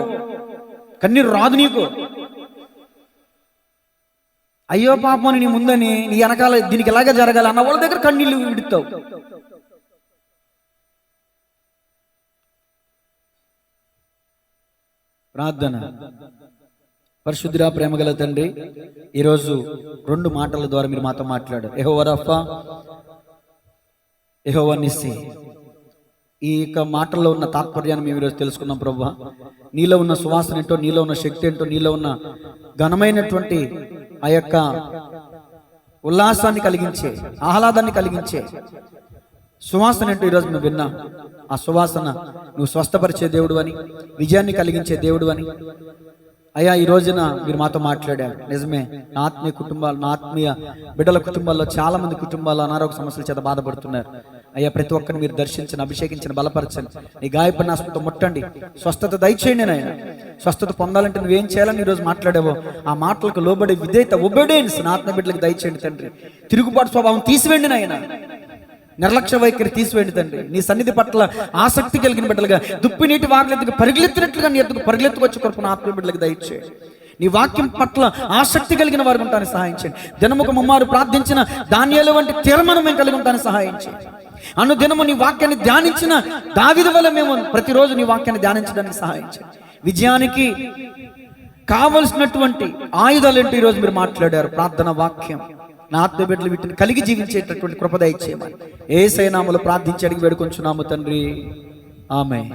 కన్నీరు రాదు నీకు. అయ్యో పాపం అని నీ ముందని, నీ వెనకాల దీనికి ఎలాగే జరగాలి అన్న వాళ్ళ దగ్గర కన్నీళ్లు విడుతావు. ప్రార్థన. పరిశుద్ధుడా, ప్రేమగల తండ్రి, ఈరోజు 2 మాటల ద్వారా మీరు మాతో మాట్లాడారు. యెహోవా రఫా, యెహోవా నిస్సీ. ఈ యొక్క మాటల్లో ఉన్న తాత్పర్యాన్ని మేము ఈరోజు తెలుసుకున్నాం ప్రభువా. నీలో ఉన్న సువాసన ఏంటో, నీలో ఉన్న శక్తి ఏంటో, నీలో ఉన్న ఘనమైనటువంటి ఆ యొక్క ఉల్లాసాన్ని కలిగించే, ఆహ్లాదాన్ని కలిగించే సువాసన ఏంటో ఈరోజు మేము విన్నాం. ఆ సువాసన నువ్వు స్వస్థపరిచే దేవుడు అని, విజయాన్ని కలిగించే దేవుడు అని అయ్యా ఈ రోజున మీరు మాతో మాట్లాడారు. నిజమే, నా ఆత్మీయ కుటుంబాలు, నా ఆత్మీయ బిడ్డల కుటుంబాల్లో చాలా మంది కుటుంబాలు అనారోగ్య సమస్యల చేత బాధపడుతున్నారు. అయ్యా ప్రతి ఒక్కరిని మీరు దర్శించండి, అభిషేకించండి, బలపరచండి. నీ గాయపడిన ఆత్మతో ముట్టండి, స్వస్థత దయచేయండి. నాయన స్వస్థత పొందాలంటే నువ్వేం చేయాలని ఈరోజు మాట్లాడావో ఆ మాటలకు లోబడి విధేయత, ఒబెడియన్స్ నా ఆత్మ బిడ్డలకు దయచేయండి తండ్రి. తిరుగుబాటు స్వభావం తీసివేయండి నాయన, నిర్లక్ష్య వైఖరి తీసివేయండి తండ్రి. నీ సన్నిధి పట్ల ఆసక్తి కలిగిన బిడ్డలుగా, దుప్పి నీటి వాగులెత్తుకు పరిగెత్తినట్లుగా నీ ఎత్తుకు పరిగెత్తుకొచ్చి కొరకు ఆత్మ బిడ్డలకు దయచేయండి. నీ వాక్యం పట్ల ఆసక్తి కలిగిన వారు ఉంటానికి సహాయం చేయండి. దినముకు ముమ్మారు ప్రార్థించిన దానియేలు వంటి తీర్మానం మేము కలిగి ఉంటానికి సహాయం చేయండి. అనుదినము నీ వాక్యాన్ని ధ్యానించిన దావీదు వల్ల మేము ప్రతిరోజు నీ వాక్యాన్ని ధ్యానించడానికి సహాయం చేయండి. విజయానికి కావలసినటువంటి ఆయుధాలు ఏంటి ఈరోజు మీరు మాట్లాడారు. ప్రార్థన, వాక్యం. నా ఆత్మ బిడ్డలు వీటిని కలిగి జీవించేటటువంటి కృప దయచేయమని యేసయ్య నామములో ప్రార్థించి అడిగి వేడుకొంచున్నాము తండ్రి. ఆమేన్.